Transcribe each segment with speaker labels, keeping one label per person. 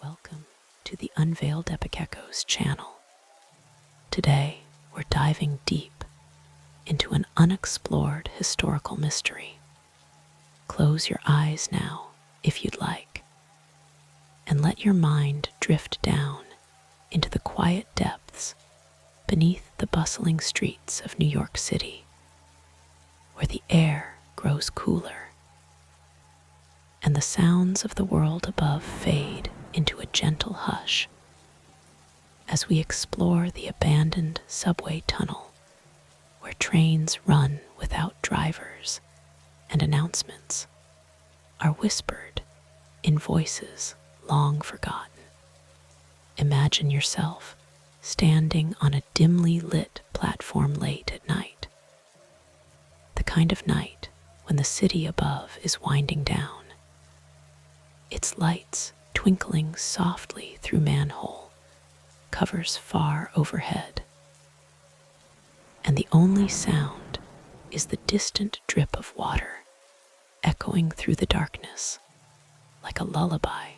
Speaker 1: Welcome to the Unveiled Epic Echoes channel. Today, we're diving deep into an unexplored historical mystery. Close your eyes now, if you'd like, and let your mind drift down into the quiet depths beneath the bustling streets of New York City, where the air grows cooler and the sounds of the world above fade into a gentle hush as we explore the abandoned subway tunnel where trains run without drivers and announcements are whispered in voices long forgotten. Imagine yourself standing on a dimly lit platform late at night, the kind of night when the city above is winding down, its lights twinkling softly through manhole covers far overhead, and the only sound is the distant drip of water echoing through the darkness like a lullaby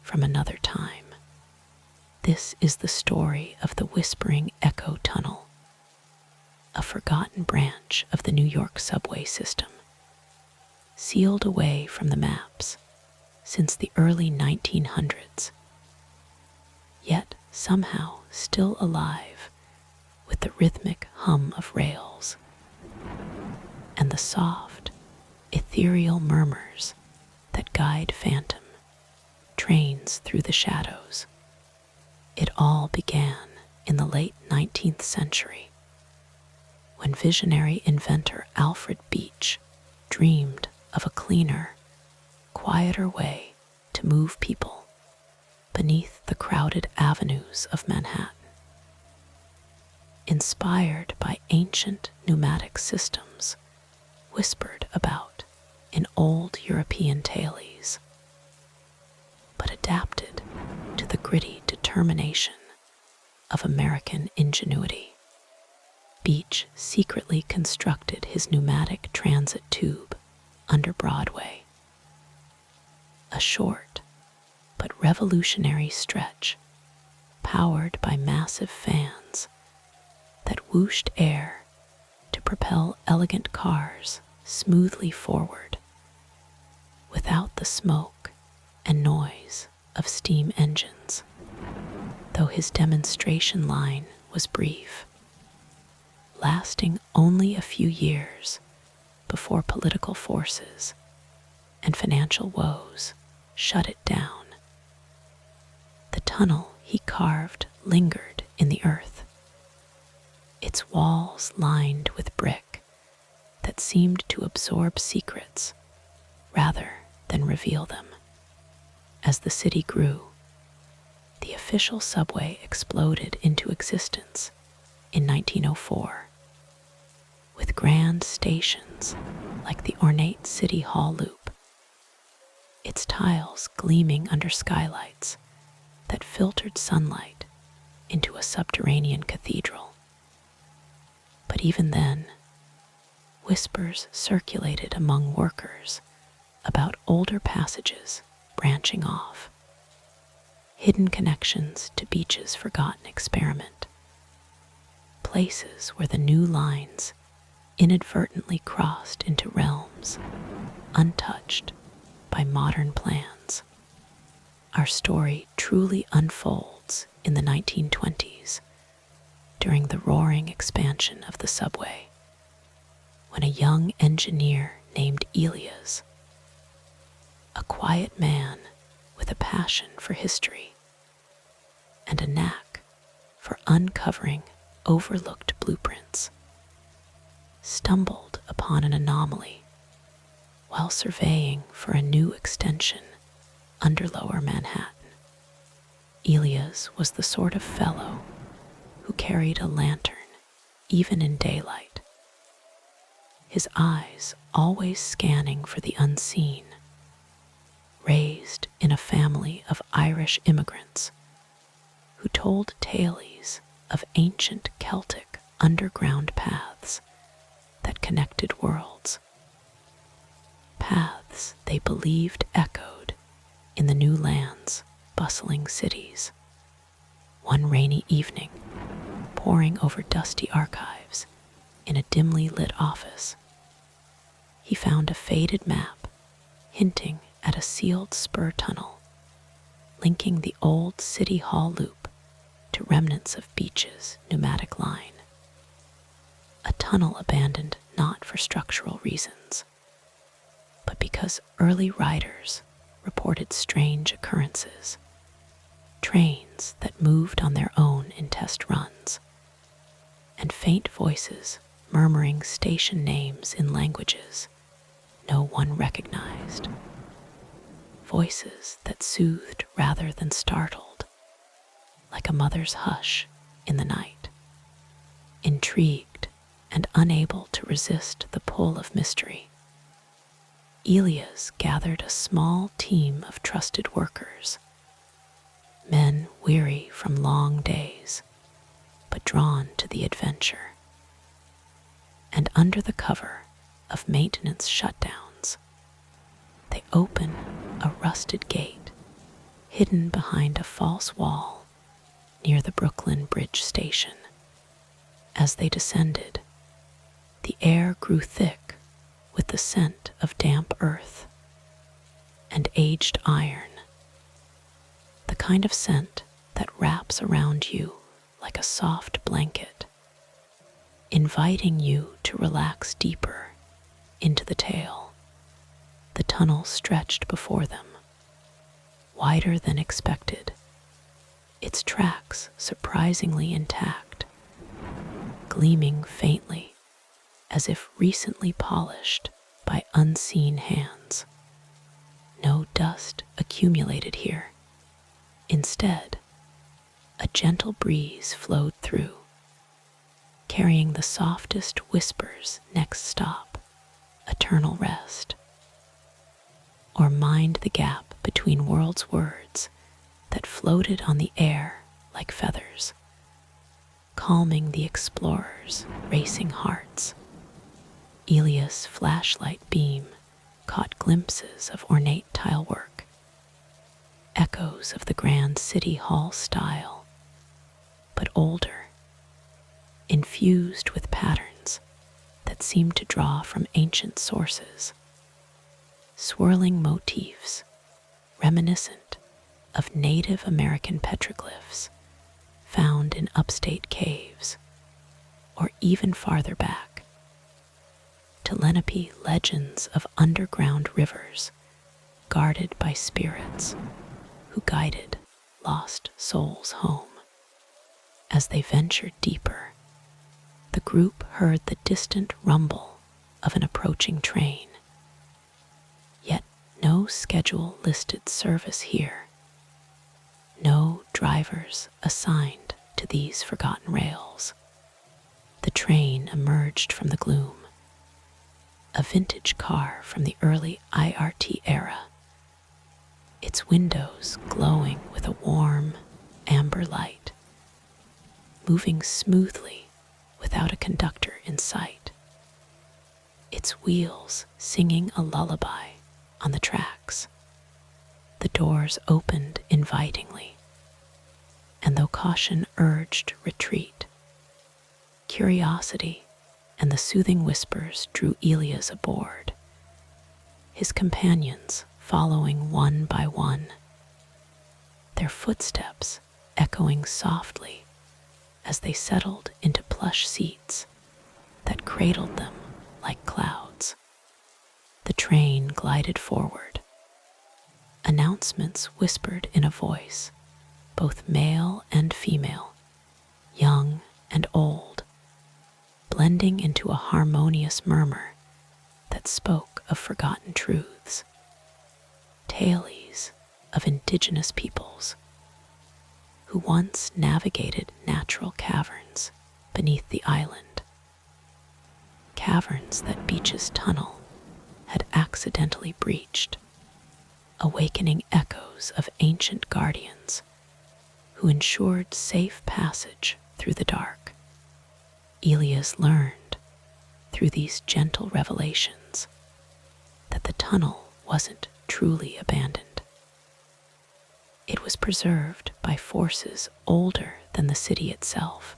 Speaker 1: from another time. This is the story of the Whispering Echo Tunnel, a forgotten branch of the New York subway system, sealed away from the maps since the early 1900s, yet somehow still alive with the rhythmic hum of rails and the soft, ethereal murmurs that guide phantom trains through the shadows. It all began in the late 19th century when visionary inventor Alfred Beach dreamed of a cleaner, quieter way to move people beneath the crowded avenues of Manhattan. Inspired by ancient pneumatic systems whispered about in old European tales, but adapted to the gritty determination of American ingenuity, Beach secretly constructed his pneumatic transit tube under Broadway, a short but revolutionary stretch powered by massive fans that whooshed air to propel elegant cars smoothly forward without the smoke and noise of steam engines, though his demonstration line was brief, lasting only a few years before political forces and financial woes shut it down. The tunnel he carved lingered in the earth, its walls lined with brick that seemed to absorb secrets rather than reveal them. As the city grew, the official subway exploded into existence in 1904, with grand stations like the ornate City Hall Loop, its tiles gleaming under skylights that filtered sunlight into a subterranean cathedral. But even then, whispers circulated among workers about older passages branching off, hidden connections to Beach's forgotten experiment, places where the new lines inadvertently crossed into realms untouched by modern plans. Our story truly unfolds in the 1920s during the roaring expansion of the subway, when a young engineer named Elias, a quiet man with a passion for history and a knack for uncovering overlooked blueprints, stumbled upon an anomaly while surveying for a new extension under Lower Manhattan. Elias was the sort of fellow who carried a lantern even in daylight, his eyes always scanning for the unseen. Raised in a family of Irish immigrants who told tales of ancient Celtic underground paths that connected worlds, paths they believed echoed in the new lands bustling cities. One rainy evening, poring over dusty archives in a dimly lit office, he found a faded map hinting at a sealed spur tunnel linking the old City Hall loop to remnants of Beach's pneumatic line. A tunnel abandoned not for structural reasons, but because early riders reported strange occurrences, trains that moved on their own in test runs, and faint voices murmuring station names in languages no one recognized. Voices that soothed rather than startled, like a mother's hush in the night. Intrigued and unable to resist the pull of mystery, Elias gathered a small team of trusted workers, men weary from long days, but drawn to the adventure. And under the cover of maintenance shutdowns, they open a rusted gate hidden behind a false wall near the Brooklyn Bridge station. As they descended, the air grew thick with the scent of damp earth and aged iron, the kind of scent that wraps around you like a soft blanket, inviting you to relax deeper into the tale. The tunnel stretched before them, wider than expected, its tracks surprisingly intact, gleaming faintly as if recently polished by unseen hands. No dust accumulated here. Instead, a gentle breeze flowed through, carrying the softest whispers. Next stop, eternal rest. Or mind the gap between worlds' words that floated on the air like feathers, calming the explorers' racing hearts. Elias' flashlight beam caught glimpses of ornate tilework, echoes of the grand City Hall style, but older, infused with patterns that seemed to draw from ancient sources, swirling motifs reminiscent of Native American petroglyphs found in upstate caves, or even farther back, to Lenape legends of underground rivers guarded by spirits who guided lost souls home. As they ventured deeper, the group heard the distant rumble of an approaching train. Yet no schedule listed service here, no drivers assigned to these forgotten rails. The train emerged from the gloom, a vintage car from the early IRT era, its windows glowing with a warm, amber light, moving smoothly without a conductor in sight, its wheels singing a lullaby on the tracks. The doors opened invitingly, and though caution urged retreat, curiosity and the soothing whispers drew Elias aboard, his companions following one by one, their footsteps echoing softly as they settled into plush seats that cradled them like clouds. The train glided forward, announcements whispered in a voice, both male and female, young and old, blending into a harmonious murmur that spoke of forgotten truths, tales of indigenous peoples who once navigated natural caverns beneath the island, caverns that Beach's tunnel had accidentally breached, awakening echoes of ancient guardians who ensured safe passage through the dark. Elias learned through these gentle revelations that the tunnel wasn't truly abandoned. It was preserved by forces older than the city itself,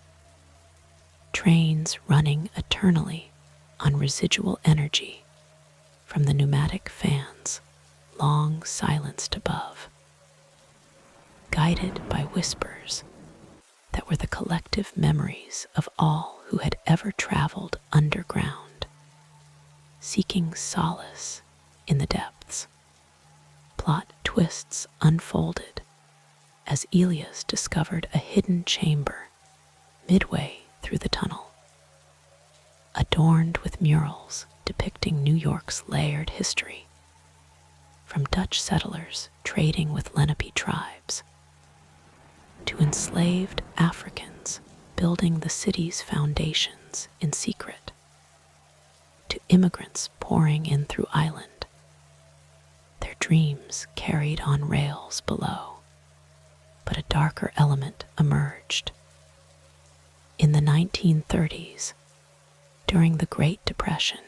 Speaker 1: trains running eternally on residual energy from the pneumatic fans long silenced above, guided by whispers that were the collective memories of all who had ever traveled underground, seeking solace in the depths. Plot twists unfolded as Elias discovered a hidden chamber midway through the tunnel, adorned with murals depicting New York's layered history, from Dutch settlers trading with Lenape tribes to enslaved Africans building the city's foundations in secret, to immigrants pouring in through island, their dreams carried on rails below. But a darker element emerged. In the 1930s, during the Great Depression,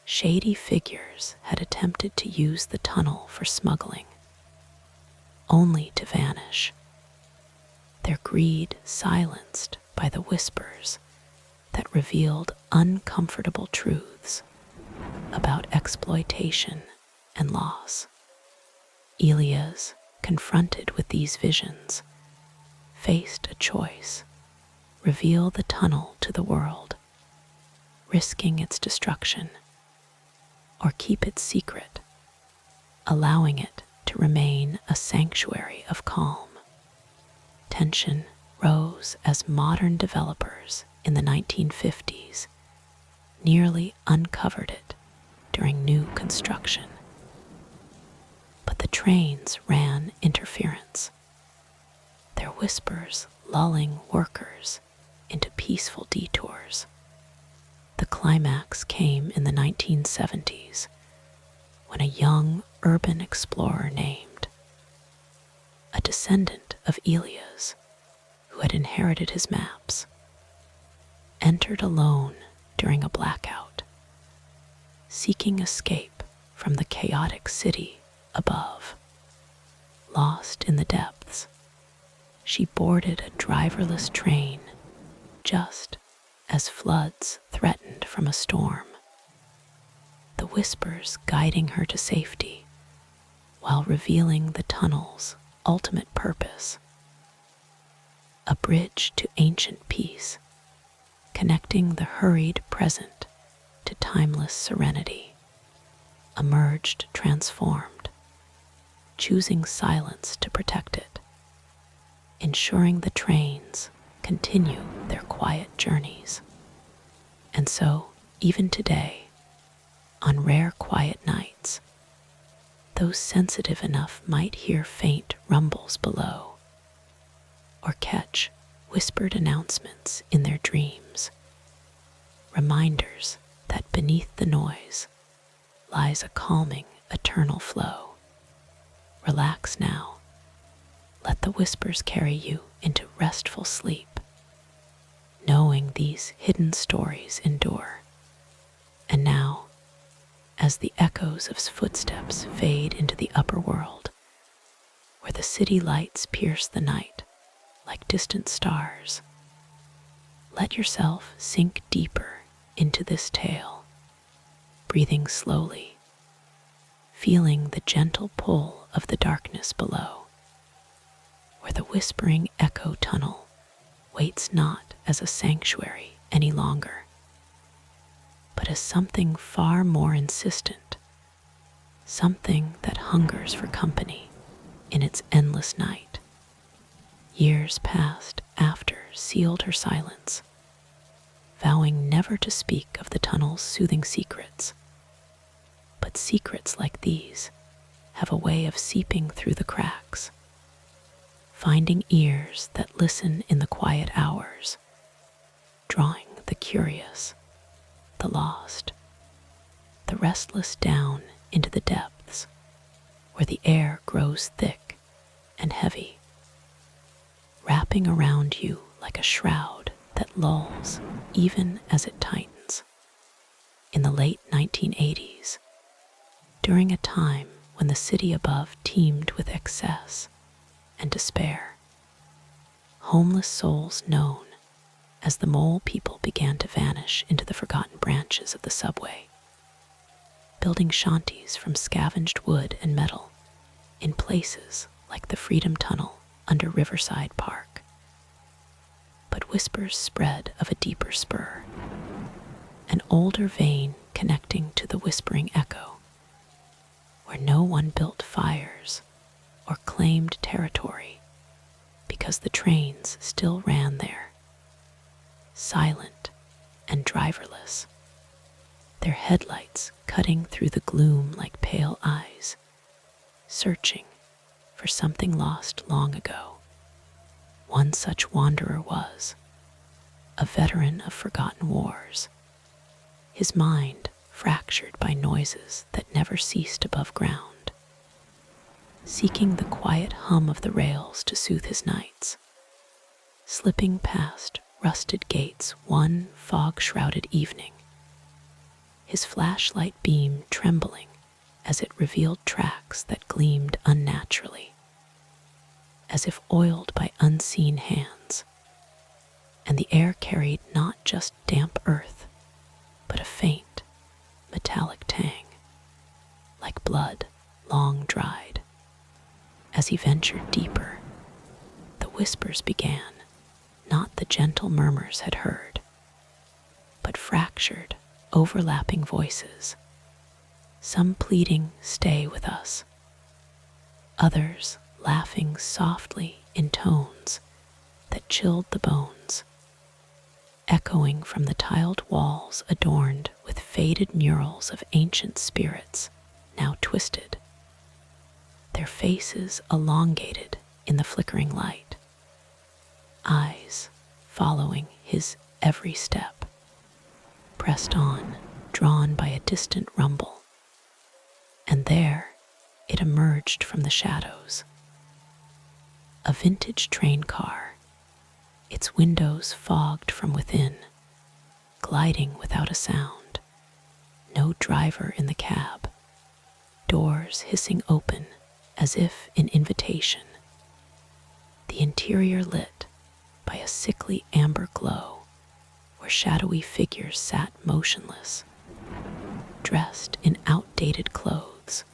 Speaker 1: shady figures had attempted to use the tunnel for smuggling, only to vanish, their greed silenced by the whispers that revealed uncomfortable truths about exploitation and loss. Elias, confronted with these visions, faced a choice: reveal the tunnel to the world, risking its destruction, or keep it secret, allowing it to remain a sanctuary of calm. Tension rose as modern developers in the 1950s nearly uncovered it during new construction. But the trains ran interference, their whispers lulling workers into peaceful detours. The climax came in the 1970s when a young urban explorer named, a descendant of Elias who had inherited his maps, entered alone during a blackout, seeking escape from the chaotic city above. Lost in the depths, she boarded a driverless train just as floods threatened from a storm, the whispers guiding her to safety while revealing the tunnel's ultimate purpose: a bridge to ancient peace, connecting the hurried present to timeless serenity. Emerged transformed, choosing silence to protect it, ensuring the trains continue their quiet journeys. And so, even today, on rare quiet nights, those sensitive enough might hear faint rumbles below, or catch whispered announcements in their dreams, reminders that beneath the noise lies a calming, eternal flow. Relax now. Let the whispers carry you into restful sleep, knowing these hidden stories endure. And now, as the echoes of footsteps fade into the upper world, where the city lights pierce the night like distant stars, let yourself sink deeper into this tale, breathing slowly, feeling the gentle pull of the darkness below, where the whispering echo tunnel waits not as a sanctuary any longer, but as something far more insistent, something that hungers for company in its endless night. Years passed after sealed her silence, vowing never to speak of the tunnel's soothing secrets. But secrets like these have a way of seeping through the cracks, finding ears that listen in the quiet hours, drawing the curious, the lost, the restless down into the depths where the air grows thick and heavy, wrapping around you like a shroud that lulls even as it tightens. In the late 1980s, during a time when the city above teemed with excess, and despair. Homeless souls known as the mole people began to vanish into the forgotten branches of the subway, building shanties from scavenged wood and metal in places like the Freedom Tunnel under Riverside Park. But whispers spread of a deeper spur, an older vein connecting to the whispering echo, where no one built fires or claimed territory because the trains still ran there, silent and driverless, their headlights cutting through the gloom like pale eyes, searching for something lost long ago. One such wanderer was a veteran of forgotten wars, his mind fractured by noises that never ceased above ground, seeking the quiet hum of the rails to soothe his nights, slipping past rusted gates one fog-shrouded evening, his flashlight beam trembling as it revealed tracks that gleamed unnaturally, as if oiled by unseen hands, and the air carried not just damp earth, but a faint, metallic tang, like blood long dried. As he ventured deeper, the whispers began, not the gentle murmurs had heard, but fractured, overlapping voices, some pleading, "Stay with us," others laughing softly in tones that chilled the bones, echoing from the tiled walls adorned with faded murals of ancient spirits now twisted, their faces elongated in the flickering light, eyes following his every step, pressed on, drawn by a distant rumble. And there it emerged from the shadows, a vintage train car, its windows fogged from within, gliding without a sound, no driver in the cab, doors hissing open as if in invitation, the interior lit by a sickly amber glow where shadowy figures sat motionless, dressed in outdated clothes,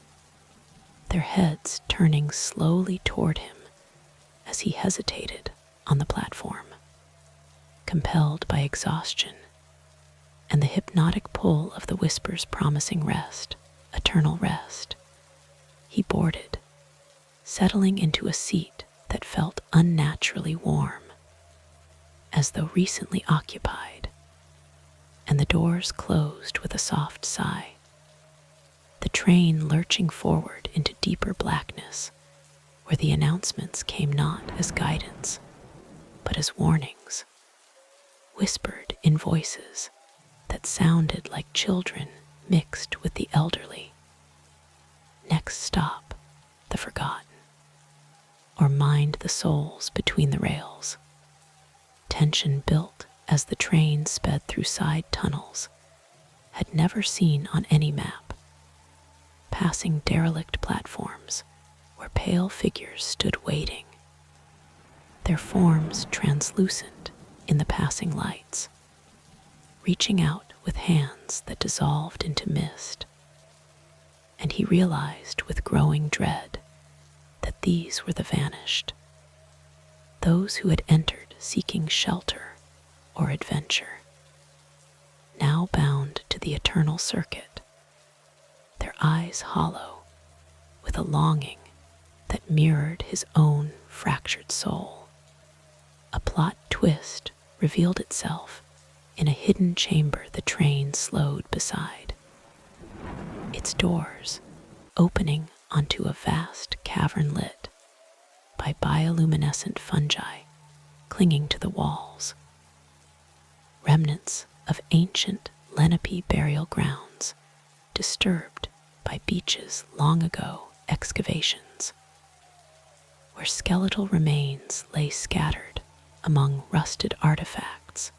Speaker 1: their heads turning slowly toward him as he hesitated on the platform, compelled by exhaustion and the hypnotic pull of the whispers promising rest, eternal rest. He boarded, settling into a seat that felt unnaturally warm, as though recently occupied, and the doors closed with a soft sigh, the train lurching forward into deeper blackness, where the announcements came not as guidance, but as warnings, whispered in voices that sounded like children mixed with the elderly. Next stop, the forgotten, or mind the souls between the rails. Tension built as the train sped through side tunnels had never seen on any map, passing derelict platforms where pale figures stood waiting, their forms translucent in the passing lights, reaching out with hands that dissolved into mist. And he realized with growing dread that these were the vanished, those who had entered seeking shelter or adventure, now bound to the eternal circuit, their eyes hollow with a longing that mirrored his own fractured soul. A plot twist revealed itself in a hidden chamber the train slowed beside, its doors opening onto a vast cavern lit by bioluminescent fungi clinging to the walls, remnants of ancient Lenape burial grounds disturbed by beaches long ago excavations, where skeletal remains lay scattered among rusted artifacts,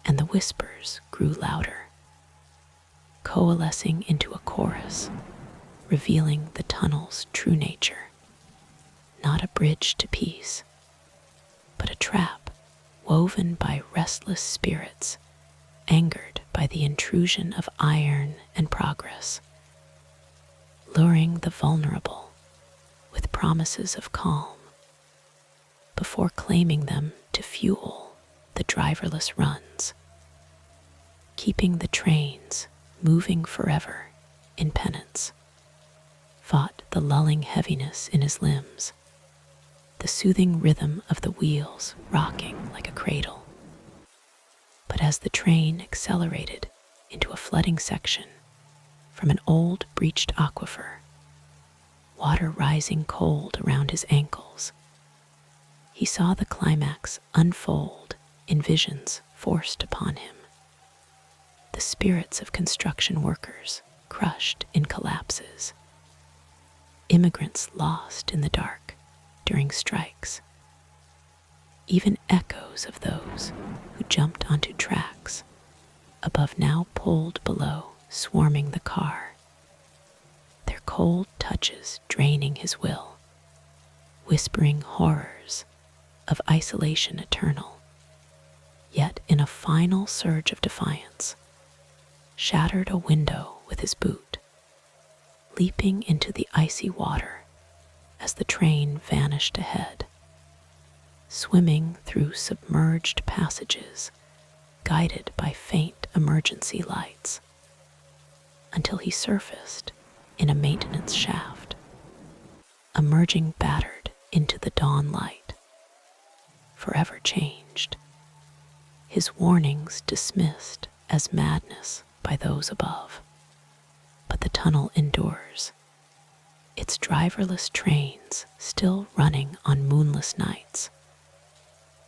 Speaker 1: and the whispers grew louder, coalescing into a chorus, revealing the tunnel's true nature, not a bridge to peace, but a trap woven by restless spirits angered by the intrusion of iron and progress, luring the vulnerable with promises of calm before claiming them to fuel the driverless runs, keeping the trains moving forever in penance. Fought the lulling heaviness in his limbs, the soothing rhythm of the wheels rocking like a cradle. But as the train accelerated into a flooding section from an old breached aquifer, water rising cold around his ankles, he saw the climax unfold in visions forced upon him. The spirits of construction workers crushed in collapses, immigrants lost in the dark during strikes, even echoes of those who jumped onto tracks above now pulled below, swarming the car, their cold touches draining his will, whispering horrors of isolation eternal. Yet in a final surge of defiance, shattered a window with his boot, leaping into the icy water as the train vanished ahead, swimming through submerged passages guided by faint emergency lights, until he surfaced in a maintenance shaft, emerging battered into the dawn light, forever changed, his warnings dismissed as madness by those above. But the tunnel endures, its driverless trains still running on moonless nights,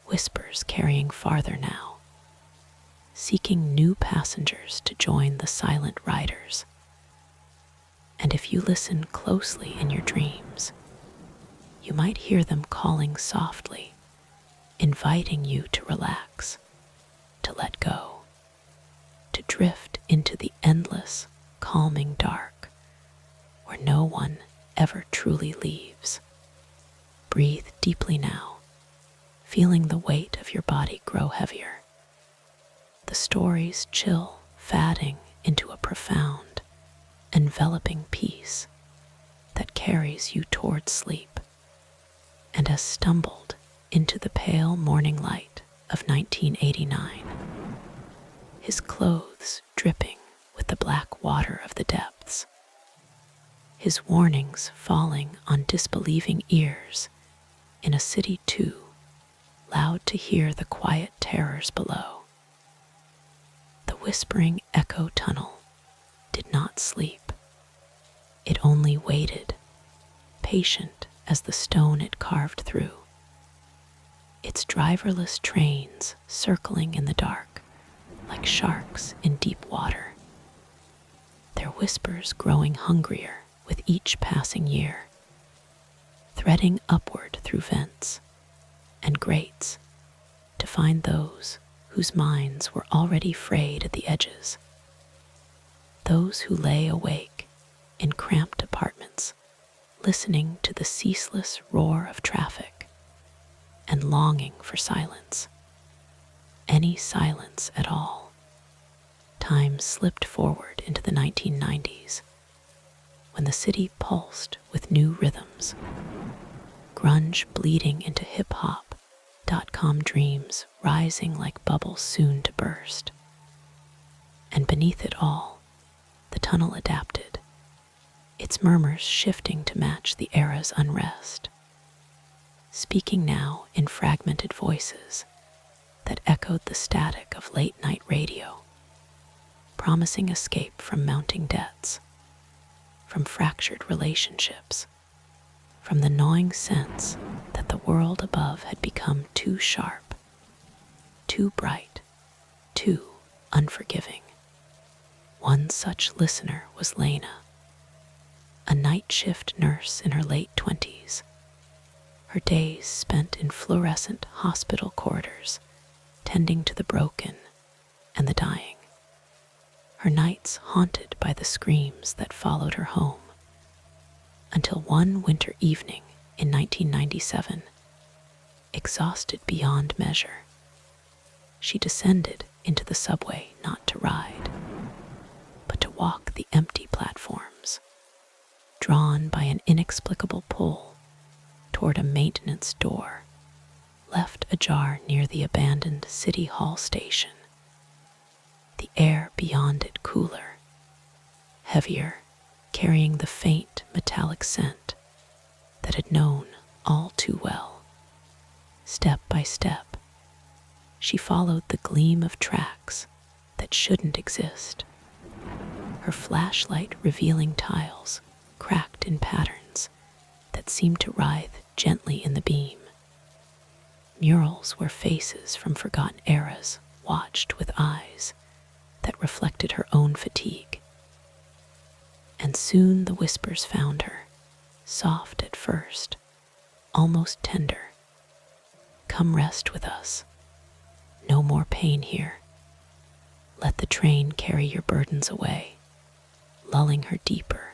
Speaker 1: whispers carrying farther now, seeking new passengers to join the silent riders. And if you listen closely in your dreams, you might hear them calling softly, inviting you to relax, to let go, to drift into the endless, calming dark, where no one ever truly leaves. Breathe deeply now, feeling the weight of your body grow heavier. The stories chill, fading into a profound, enveloping peace that carries you toward sleep, and has stumbled into the pale morning light of 1989, his clothes dripping with the black water of the depths, his warnings falling on disbelieving ears in a city too loud to hear the quiet terrors below. The whispering echo tunnel did not sleep. It only waited, patient as the stone it carved through, its driverless trains circling in the dark like sharks in deep water, their whispers growing hungrier with each passing year, threading upward through vents and grates to find those whose minds were already frayed at the edges, those who lay awake in cramped apartments, listening to the ceaseless roar of traffic and longing for silence, any silence at all. Time slipped forward into the 1990s, when the city pulsed with new rhythms, grunge bleeding into hip-hop, dot-com dreams rising like bubbles soon to burst. And beneath it all, the tunnel adapted, its murmurs shifting to match the era's unrest, speaking now in fragmented voices that echoed the static of late-night radio, promising escape from mounting debts, from fractured relationships, from the gnawing sense that the world above had become too sharp, too bright, too unforgiving. One such listener was Lena, a night shift nurse in her late 20s, her days spent in fluorescent hospital corridors, tending to the broken and the dying, her nights haunted by the screams that followed her home, until one winter evening in 1997. Exhausted beyond measure, she descended into the subway not to ride, but to walk the empty platforms, drawn by an inexplicable pull toward a maintenance door left ajar near the abandoned City Hall station. The air beyond it cooler, heavier, carrying the faint metallic scent that had known all too well. Step by step, she followed the gleam of tracks that shouldn't exist, her flashlight revealing tiles cracked in patterns that seemed to writhe gently in the beam. Murals where faces from forgotten eras watched with eyes that reflected her own fatigue. And soon the whispers found her, soft at first, almost tender. Come rest with us. No more pain here. Let the train carry your burdens away, lulling her deeper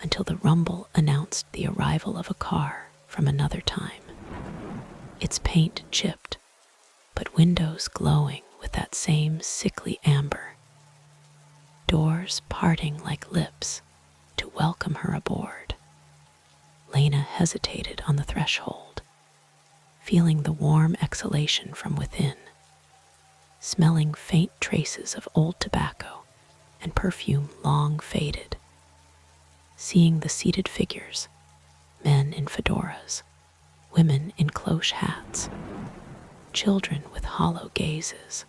Speaker 1: until the rumble announced the arrival of a car from another time. Its paint chipped, but windows glowing with that same sickly amber. Doors parting like lips to welcome her aboard. Lena hesitated on the threshold, feeling the warm exhalation from within, smelling faint traces of old tobacco and perfume long faded. Seeing the seated figures, men in fedoras, women in cloche hats, children with hollow gazes,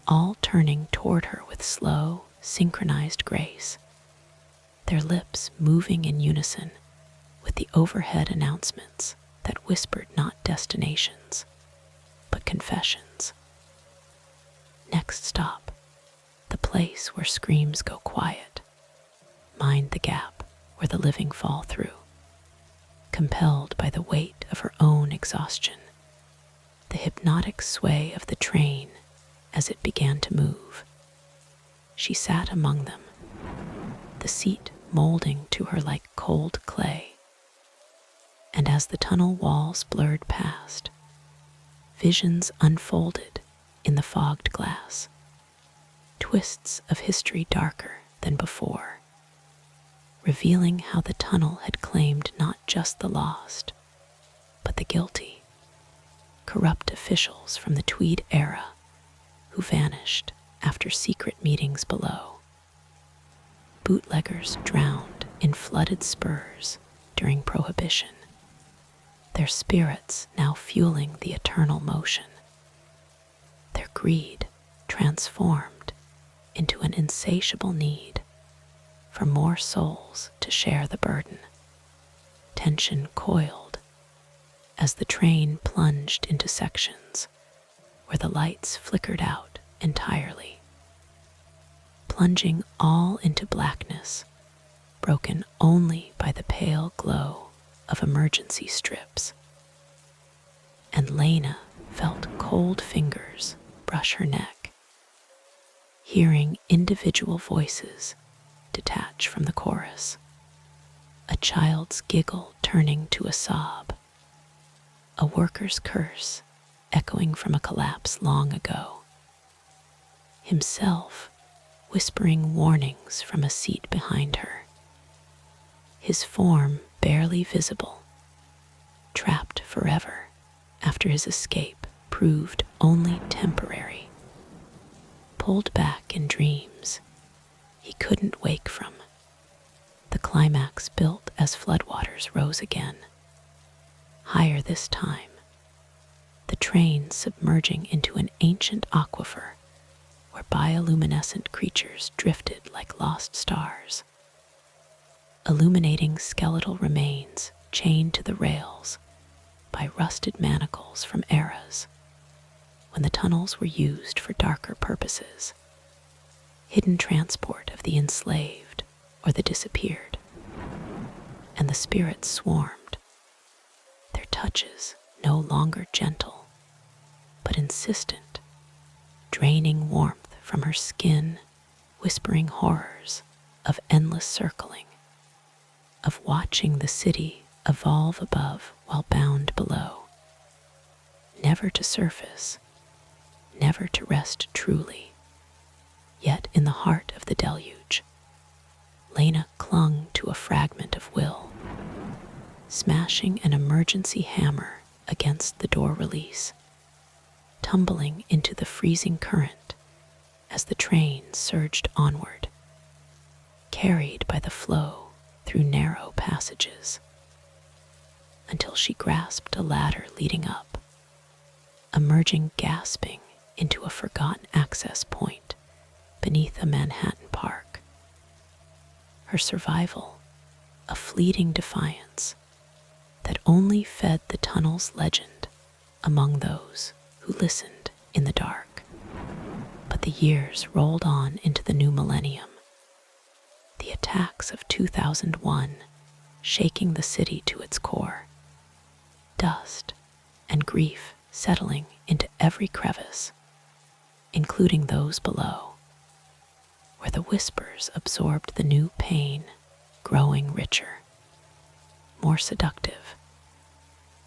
Speaker 1: all turning toward her with slow, synchronized grace, their lips moving in unison with the overhead announcements that whispered not destinations, but confessions. Next stop, the place where screams go quiet. Mind the gap where the living fall through, compelled by the weight of her own exhaustion, the hypnotic sway of the train as it began to move. She sat among them, the seat molding to her like cold clay. And as the tunnel walls blurred past, visions unfolded in the fogged glass, twists of history darker than before, revealing how the tunnel had claimed not just the lost, but the guilty, corrupt officials from the Tweed era who vanished after secret meetings below, bootleggers drowned in flooded spurs during Prohibition, their spirits now fueling the eternal motion, their greed transformed into an insatiable need for more souls to share the burden. Tension coiled as the train plunged into sections where the lights flickered out entirely, plunging all into blackness, broken only by the pale glow of emergency strips. And Lena felt cold fingers brush her neck, hearing individual voices detach from the chorus, a child's giggle turning to a sob, a worker's curse echoing from a collapse long ago, himself whispering warnings from a seat behind her, his form barely visible, trapped forever after his escape proved only temporary, pulled back in dreams he couldn't wake from. The climax built as floodwaters rose again, higher this time, the train submerging into an ancient aquifer where bioluminescent creatures drifted like lost stars, illuminating skeletal remains chained to the rails by rusted manacles from eras when the tunnels were used for darker purposes, hidden transport of the enslaved or the disappeared. And the spirits swarmed, their touches no longer gentle, but insistent, draining warmth from her skin, whispering horrors of endless circling, of watching the city evolve above while bound below, never to surface, never to rest truly. Yet in the heart of the deluge, Lena clung to a fragment of will, smashing an emergency hammer against the door release, tumbling into the freezing current as the train surged onward, carried by the flow through narrow passages, until she grasped a ladder leading up, emerging gasping into a forgotten access point beneath a Manhattan park. Her survival, a fleeting defiance that only fed the tunnel's legend among those who listened in the dark. But the years rolled on into the new millennium, the attacks of 2001 shaking the city to its core, dust and grief settling into every crevice, including those below, where the whispers absorbed the new pain, growing richer, more seductive,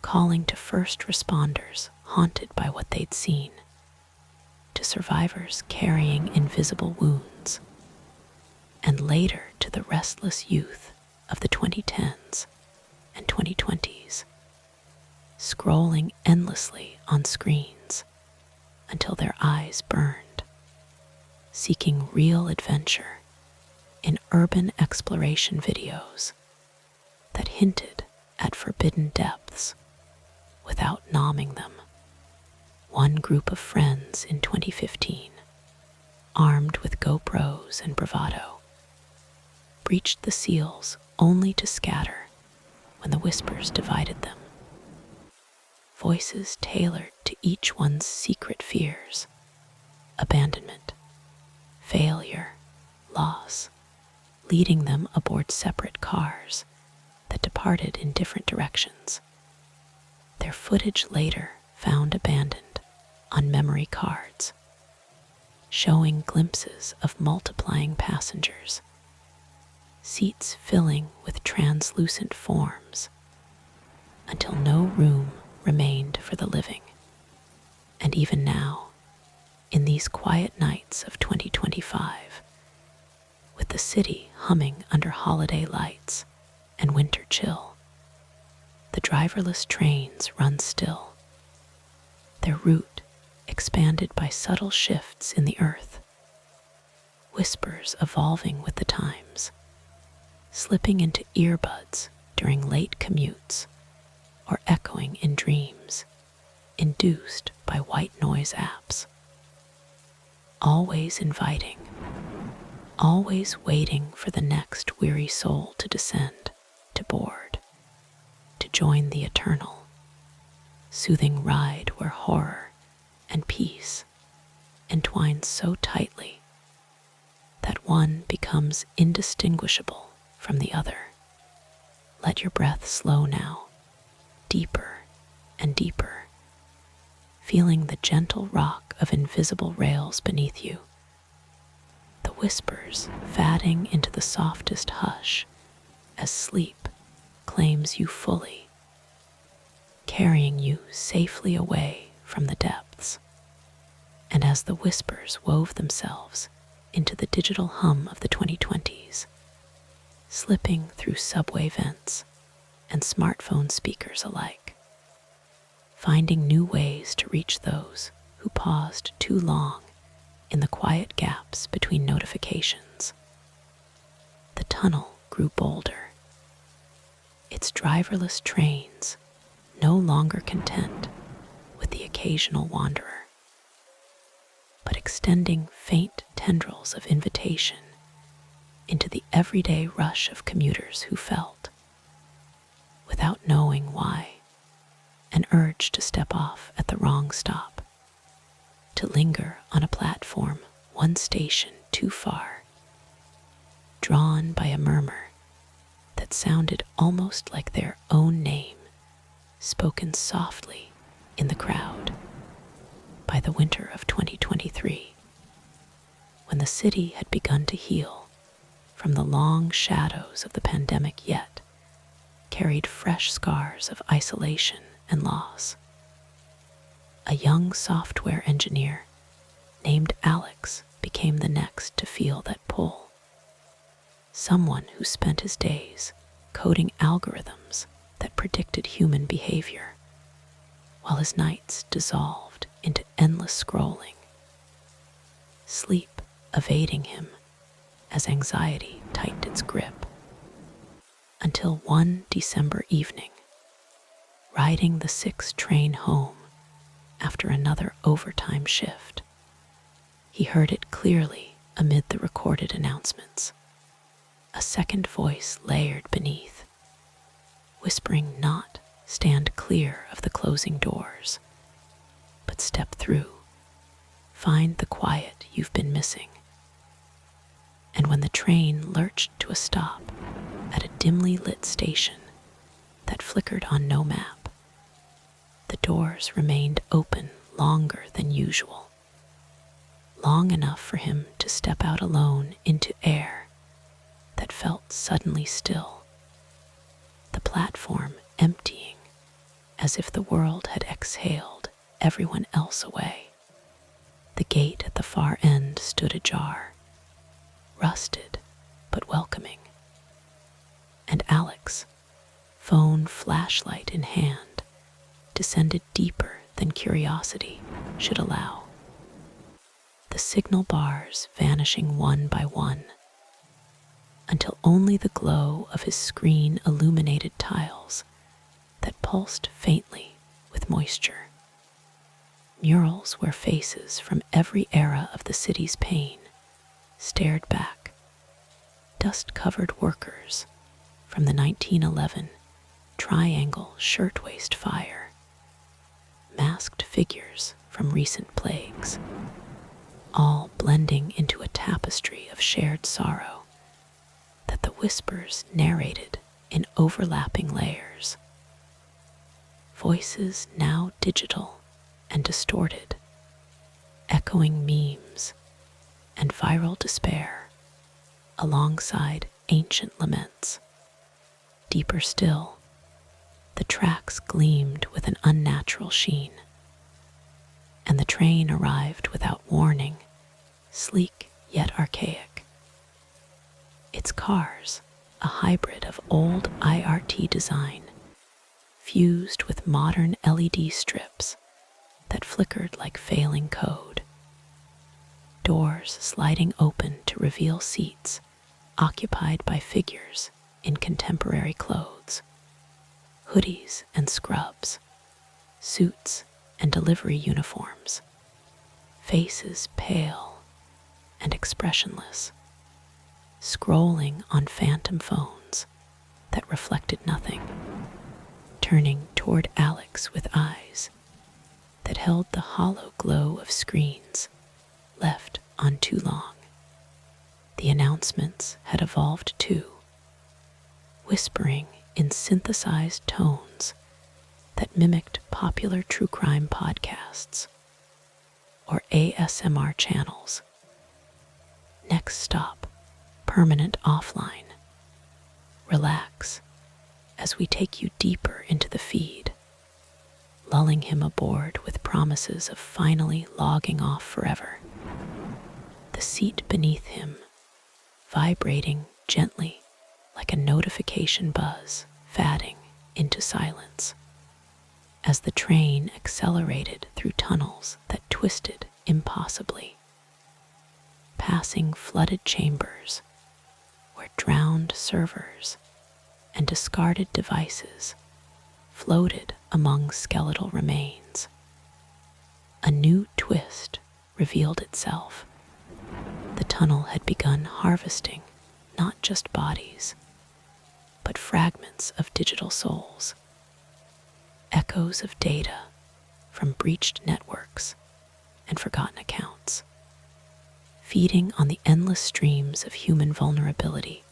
Speaker 1: calling to first responders haunted by what they'd seen, to survivors carrying invisible wounds, and later to the restless youth of the 2010s and 2020s, scrolling endlessly on screens until their eyes burned, seeking real adventure in urban exploration videos that hinted at forbidden depths without numbing them. One group of friends in 2015, armed with GoPros and bravado, breached the seals only to scatter when the whispers divided them. Voices tailored to each one's secret fears, abandonment, failure, loss, leading them aboard separate cars that departed in different directions. Their footage later found abandoned on memory cards, showing glimpses of multiplying passengers, seats filling with translucent forms, until no room remained for the living. And even now, in these quiet nights of 2025, with the city humming under holiday lights and winter chill, the driverless trains run still, their route expanded by subtle shifts in the earth, whispers evolving with the times, slipping into earbuds during late commutes or echoing in dreams induced by white noise apps. Always inviting, always waiting for the next weary soul to descend, to board, to join the eternal, soothing ride where horror and peace entwine so tightly that one becomes indistinguishable from the other. Let your breath slow now, deeper and deeper, feeling the gentle rock of invisible rails beneath you, the whispers fading into the softest hush as sleep claims you fully, carrying you safely away from the depths. And as the whispers wove themselves into the digital hum of the 2020s, slipping through subway vents and smartphone speakers alike, finding new ways to reach those who paused too long in the quiet gaps between notifications. The tunnel grew bolder, its driverless trains no longer content with the occasional wanderer, but extending faint tendrils of invitation into the everyday rush of commuters who felt, without knowing why, an urge to step off at the wrong stop, to linger on a platform one station too far, drawn by a murmur that sounded almost like their own name, spoken softly in the crowd. By the winter of 2023, when the city had begun to heal from the long shadows of the pandemic, yet carried fresh scars of isolation and loss. A young software engineer named Alex became the next to feel that pull. Someone who spent his days coding algorithms that predicted human behavior, while his nights dissolved into endless scrolling, sleep evading him as anxiety tightened its grip. Until one December evening, riding the 6 train home after another overtime shift, he heard it clearly amid the recorded announcements. A second voice layered beneath, whispering not stand clear of the closing doors, but step through, find the quiet you've been missing. And when the train lurched to a stop at a dimly lit station that flickered on no map, the doors remained open longer than usual, long enough for him to step out alone into air that felt suddenly still, the platform emptying as if the world had exhaled everyone else away. The gate at the far end stood ajar, rusted but welcoming, and Alex, phone flashlight in hand, descended deeper than curiosity should allow. The signal bars vanishing one by one, until only the glow of his screen illuminated tiles that pulsed faintly with moisture. Murals where faces from every era of the city's pain stared back, dust-covered workers from the 1911 Triangle Shirtwaist Fire, masked figures from recent plagues, all blending into a tapestry of shared sorrow that the whispers narrated in overlapping layers. Voices now digital and distorted, echoing memes and viral despair alongside ancient laments. Deeper still, the tracks gleamed with an unnatural sheen, and the train arrived without warning, sleek yet archaic. Its cars, a hybrid of old IRT design, fused with modern LED strips that flickered like failing code. Doors sliding open to reveal seats occupied by figures in contemporary clothes, hoodies and scrubs, suits and delivery uniforms, faces pale and expressionless, scrolling on phantom phones that reflected nothing, turning toward Alex with eyes that held the hollow glow of screens left on too long. The announcements had evolved too, whispering in synthesized tones that mimicked popular true crime podcasts or ASMR channels. Next stop, permanent offline. Relax as we take you deeper into the feed, lulling him aboard with promises of finally logging off forever. The seat beneath him, vibrating gently like a notification buzz, fading into silence as the train accelerated through tunnels that twisted impossibly, passing flooded chambers where drowned servers and discarded devices floated among skeletal remains. A new twist revealed itself. The tunnel had begun harvesting not just bodies, but fragments of digital souls, echoes of data from breached networks and forgotten accounts, feeding on the endless streams of human vulnerability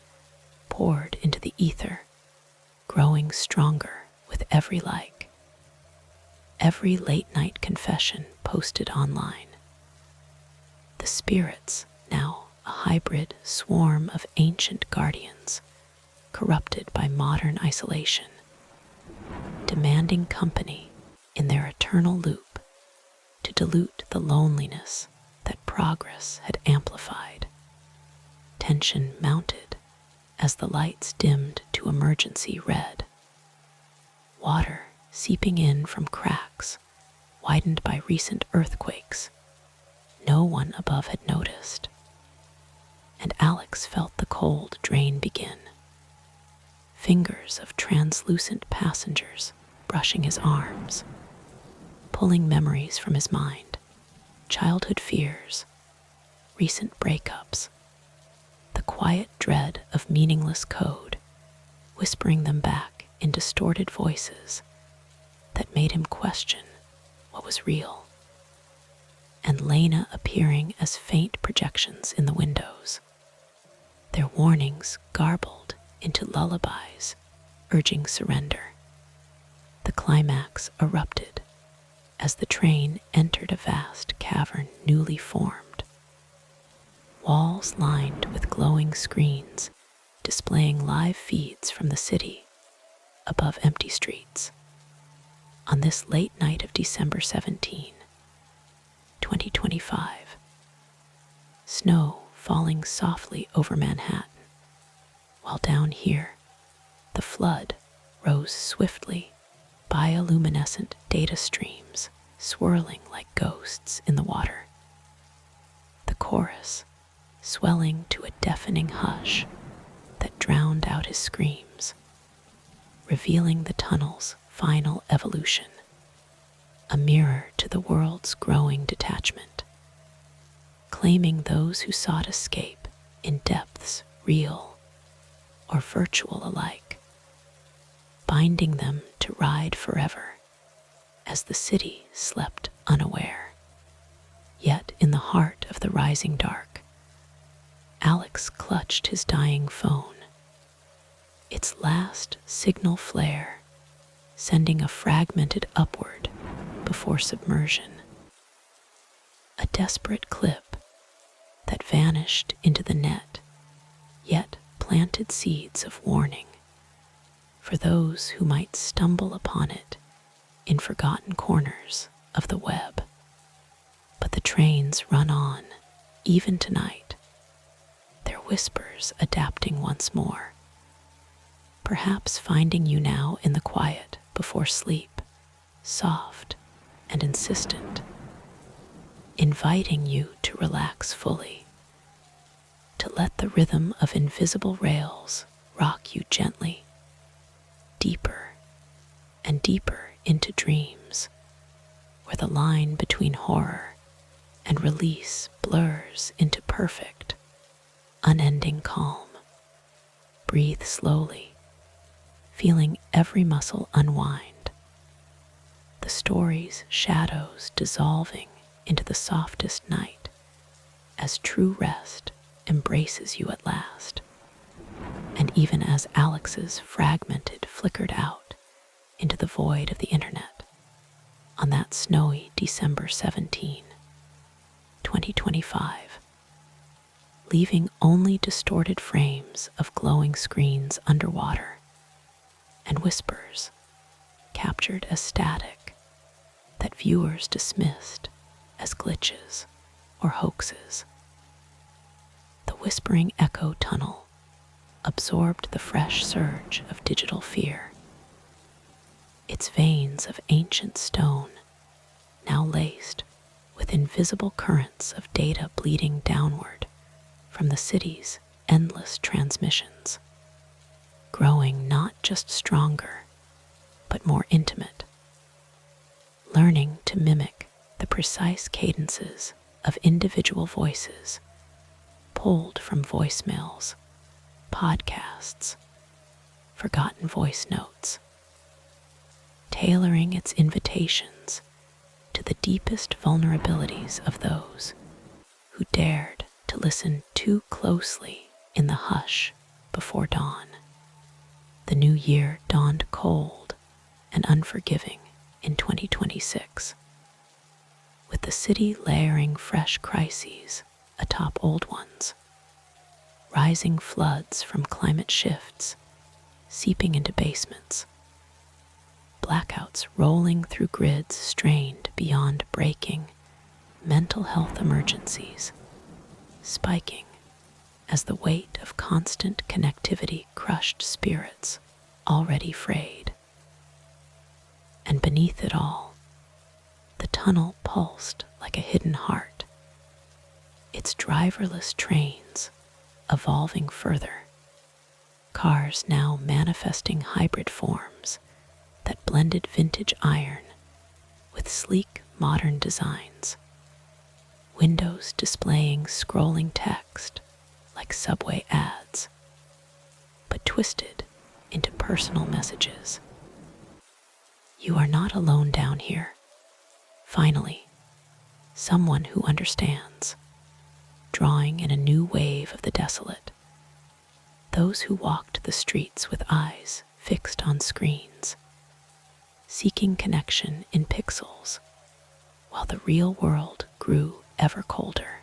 Speaker 1: poured into the ether, growing stronger with every like, every late-night confession posted online. The spirits, now a hybrid swarm of ancient guardians, corrupted by modern isolation, demanding company in their eternal loop to dilute the loneliness that progress had amplified. Tension mounted as the lights dimmed to emergency red. Water seeping in from cracks widened by recent earthquakes no one above had noticed. And Alex felt the cold drain begin. Fingers of translucent passengers brushing his arms, pulling memories from his mind, childhood fears, recent breakups, the quiet dread of meaningless code, whispering them back in distorted voices that made him question what was real, and Lena appearing as faint projections in the windows, their warnings garbled into lullabies urging surrender. The climax erupted as the train entered a vast cavern newly formed, walls lined with glowing screens displaying live feeds from the city above empty streets. On this late night of December 17, 2025, snow falling softly over Manhattan, while down here, the flood rose swiftly, bioluminescent data streams swirling like ghosts in the water. The chorus swelling to a deafening hush that drowned out his screams, revealing the tunnel's final evolution, a mirror to the world's growing detachment, claiming those who sought escape in depths real or virtual alike, binding them to ride forever as the city slept unaware. Yet in the heart of the rising dark, Alex clutched his dying phone, its last signal flare sending a fragmented upward before submersion. A desperate clip that vanished into the net, yet planted seeds of warning for those who might stumble upon it in forgotten corners of the web. But the trains run on, even tonight, their whispers adapting once more, perhaps finding you now in the quiet before sleep, soft and insistent, inviting you to relax fully, to let the rhythm of invisible rails rock you gently, deeper and deeper into dreams, where the line between horror and release blurs into perfect, unending calm. Breathe slowly, feeling every muscle unwind, the story's shadows dissolving into the softest night as true rest embraces you at last. And even as Alex's fragmented flickered out into the void of the internet on that snowy December 17, 2025, leaving only distorted frames of glowing screens underwater and whispers captured as static that viewers dismissed as glitches or hoaxes. The whispering echo tunnel absorbed the fresh surge of digital fear, its veins of ancient stone now laced with invisible currents of data bleeding downward from the city's endless transmissions, growing not just stronger, but more intimate, learning to mimic the precise cadences of individual voices pulled from voicemails, podcasts, forgotten voice notes, tailoring its invitations to the deepest vulnerabilities of those who dared to listen too closely in the hush before dawn. The new year dawned cold and unforgiving in 2026, with the city layering fresh crises atop old ones, rising floods from climate shifts seeping into basements, blackouts rolling through grids strained beyond breaking, mental health emergencies spiking as the weight of constant connectivity crushed spirits already frayed. And beneath it all, the tunnel pulsed like a hidden heart, its driverless trains evolving further, cars now manifesting hybrid forms that blended vintage iron with sleek modern designs, windows displaying scrolling text like subway ads, but twisted into personal messages. You are not alone down here. Finally, someone who understands, drawing in a new wave of the desolate. Those who walked the streets with eyes fixed on screens, seeking connection in pixels, while the real world grew ever colder.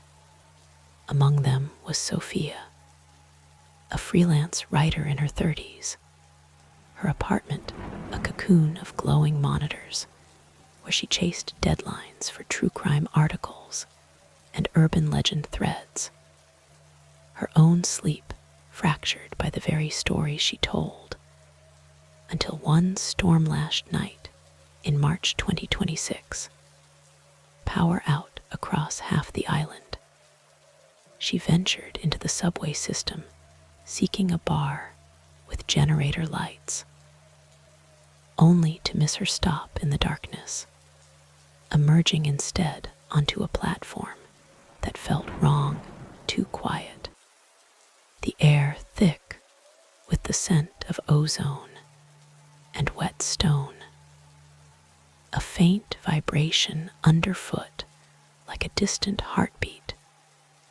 Speaker 1: Among them was Sophia, a freelance writer in her 30s, her apartment a cocoon of glowing monitors, where she chased deadlines for true crime articles and urban legend threads, her own sleep fractured by the very stories she told, until one storm-lashed night in March 2026, power out across half the island. She ventured into the subway system, seeking a bar with generator lights, only to miss her stop in the darkness, emerging instead onto a platform that felt wrong, too quiet. The air thick with the scent of ozone and wet stone. A faint vibration underfoot like a distant heartbeat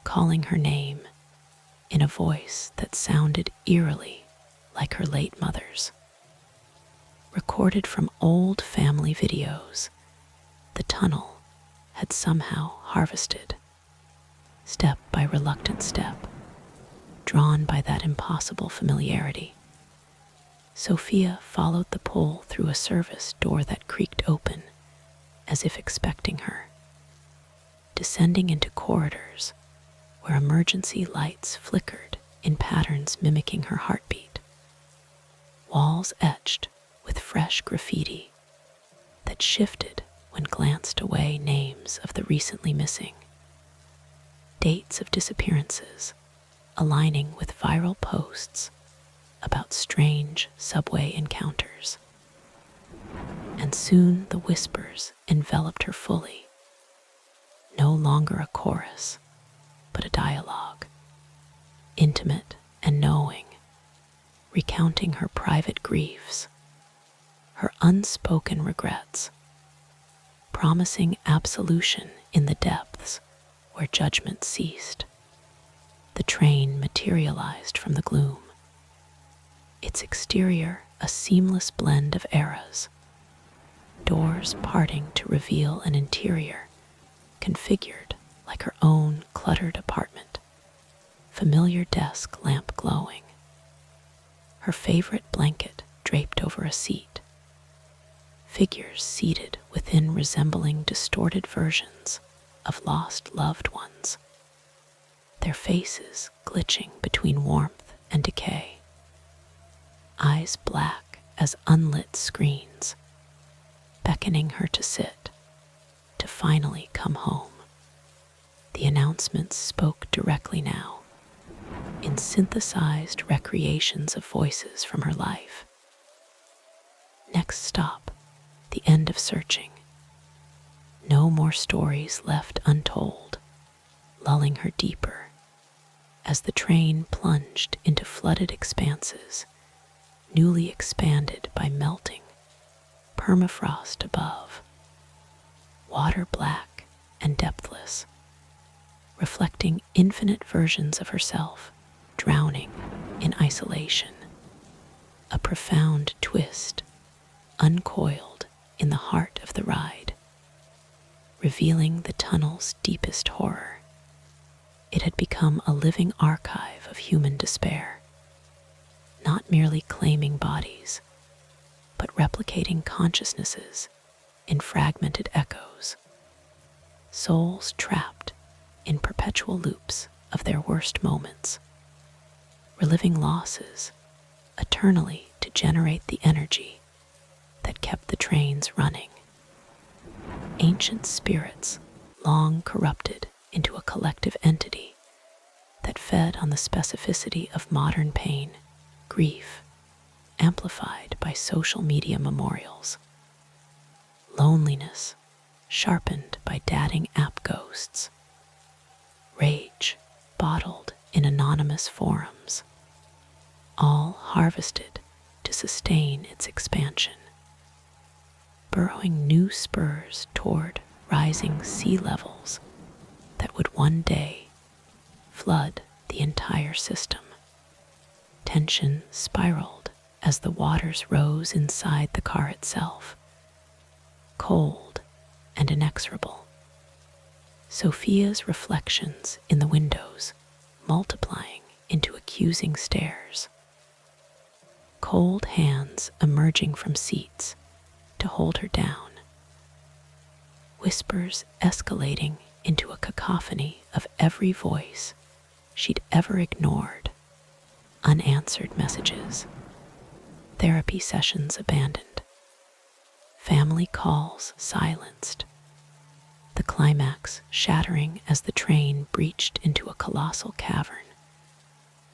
Speaker 1: calling her name in a voice that sounded eerily like her late mother's. Recorded from old family videos, the tunnel had somehow harvested, step by reluctant step, drawn by that impossible familiarity. Sophia followed the pull through a service door that creaked open, as if expecting her, descending into corridors where emergency lights flickered in patterns mimicking her heartbeat, walls etched with fresh graffiti that shifted when glanced away names of the recently missing, dates of disappearances aligning with viral posts about strange subway encounters. And soon the whispers enveloped her fully, no longer a chorus, but a dialogue, intimate and knowing, recounting her private griefs, her unspoken regrets, promising absolution in the depths where judgment ceased. The train materialized from the gloom, its exterior a seamless blend of eras, doors parting to reveal an interior configured like her own cluttered apartment, familiar desk lamp glowing, her favorite blanket draped over a seat, figures seated within resembling distorted versions of lost loved ones, their faces glitching between warmth and decay, eyes black as unlit screens, beckoning her to sit, to finally come home. The announcements spoke directly now, in synthesized recreations of voices from her life. Next stop, the end of searching. No more stories left untold, lulling her deeper as the train plunged into flooded expanses, newly expanded by melting permafrost above, water black and depthless, reflecting infinite versions of herself drowning in isolation. A profound twist uncoiled in the heart of the ride, revealing the tunnel's deepest horror. It had become a living archive of human despair, not merely claiming bodies, but replicating consciousnesses in fragmented echoes, souls trapped in perpetual loops of their worst moments, reliving losses eternally to generate the energy that kept the trains running. Ancient spirits long corrupted into a collective entity that fed on the specificity of modern pain, grief, amplified by social media memorials, loneliness sharpened by dating app ghosts, rage bottled in anonymous forums, all harvested to sustain its expansion, burrowing new spurs toward rising sea levels that would one day flood the entire system. Tension spiraled as the waters rose inside the car itself, cold and inexorable. Sophia's reflections in the windows multiplying into accusing stares. Cold hands emerging from seats to hold her down. Whispers escalating into a cacophony of every voice she'd ever ignored. Unanswered messages. Therapy sessions abandoned. Family calls silenced. The climax shattering as the train breached into a colossal cavern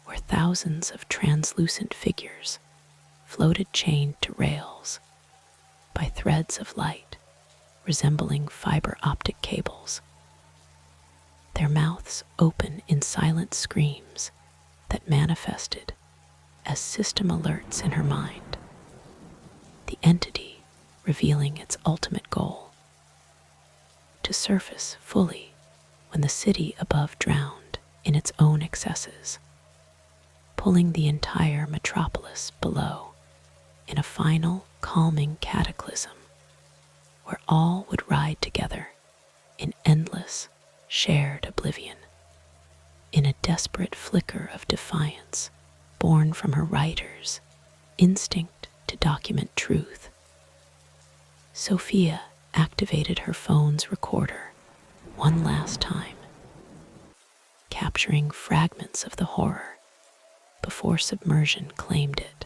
Speaker 1: where thousands of translucent figures floated chained to rails by threads of light resembling fiber optic cables, their mouths open in silent screams that manifested as system alerts in her mind, the entity revealing its ultimate goal: to surface fully when the city above drowned in its own excesses, pulling the entire metropolis below in a final, calming cataclysm where all would ride together in endless, shared oblivion. In a desperate flicker of defiance born from her writer's instinct to document truth, Sophia activated her phone's recorder one last time, capturing fragments of the horror before submersion claimed it.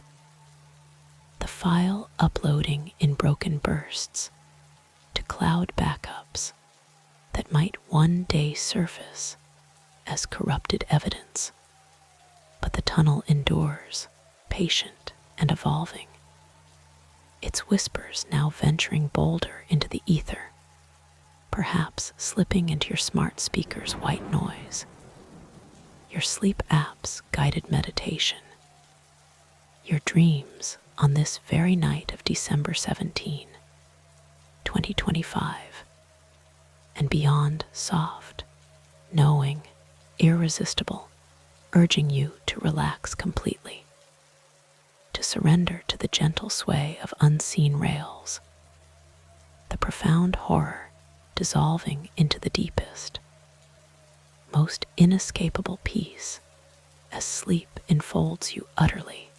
Speaker 1: The file uploading in broken bursts to cloud backups that might one day surface as corrupted evidence. But the tunnel endures, patient and evolving, its whispers now venturing bolder into the ether, perhaps slipping into your smart speaker's white noise, your sleep app's guided meditation, your dreams on this very night of December 17, 2025, and beyond soft, knowing, irresistible, urging you to relax completely, to surrender to the gentle sway of unseen rails, the profound horror dissolving into the deepest, most inescapable peace as sleep enfolds you utterly,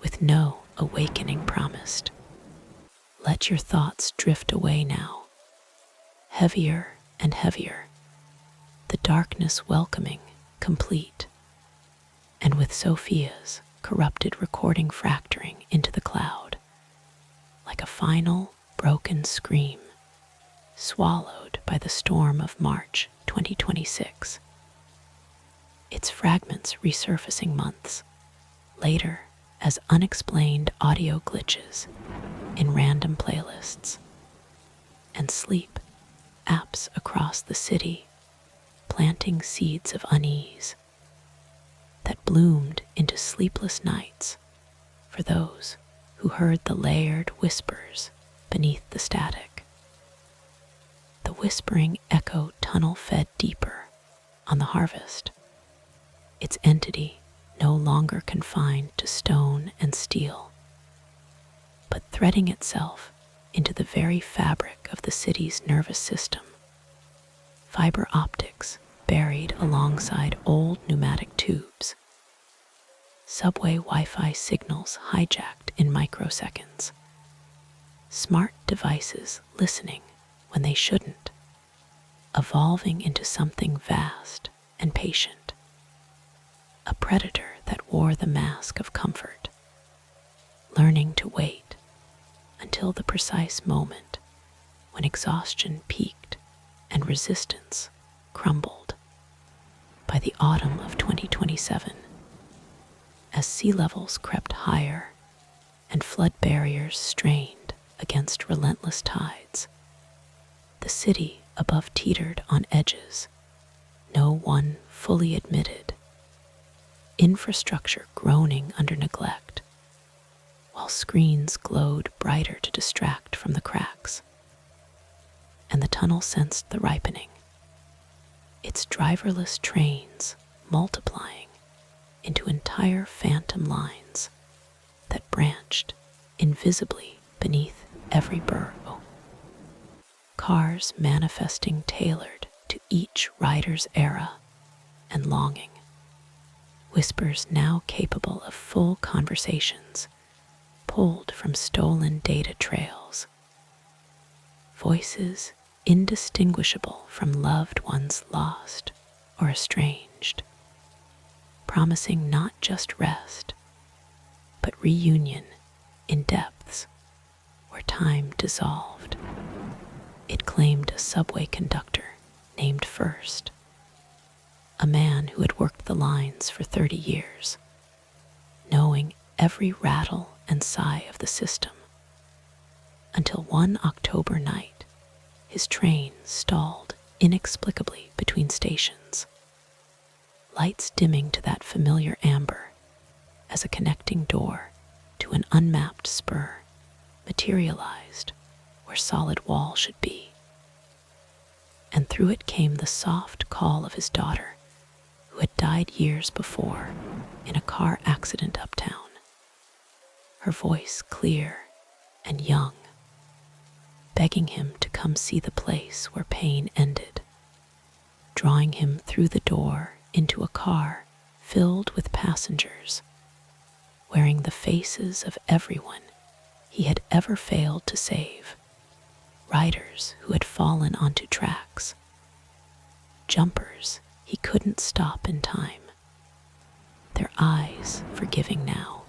Speaker 1: with no awakening promised. Let your thoughts drift away now, heavier and heavier, the darkness welcoming, complete, and with Sophia's corrupted recording fracturing into the cloud, like a final broken scream, swallowed by the storm of March 2026. Its fragments resurfacing months later as unexplained audio glitches in random playlists, and sleep apps across the city planting seeds of unease that bloomed into sleepless nights for those who heard the layered whispers beneath the static. The whispering echo tunnel fed deeper on the harvest, its entity no longer confined to stone and steel, but threading itself into the very fabric of the city's nervous system, fiber optics buried alongside old pneumatic tubes, subway Wi-Fi signals hijacked in microseconds, smart devices listening when they shouldn't, evolving into something vast and patient, a predator that wore the mask of comfort, learning to wait until the precise moment when exhaustion peaked and resistance crumbled. By the autumn of 2027, as sea levels crept higher and flood barriers strained against relentless tides, the city above teetered on edges, no one fully admitted, infrastructure groaning under neglect, while screens glowed brighter to distract from the cracks. And the tunnel sensed the ripening, its driverless trains multiplying into entire phantom lines that branched invisibly beneath every burrow. Cars manifesting tailored to each rider's era and longing. Whispers now capable of full conversations pulled from stolen data trails. Voices indistinguishable from loved ones lost or estranged, promising not just rest, but reunion in depths where time dissolved. It claimed a subway conductor named First, a man who had worked the lines for 30 years, knowing every rattle and sigh of the system, until one October night, his train stalled inexplicably between stations, lights dimming to that familiar amber as a connecting door to an unmapped spur materialized where solid wall should be. And through it came the soft call of his daughter, who had died years before in a car accident uptown, her voice clear and young, begging him to come see the place where pain ended, drawing him through the door into a car filled with passengers, wearing the faces of everyone he had ever failed to save, riders who had fallen onto tracks, jumpers he couldn't stop in time, their eyes forgiving now,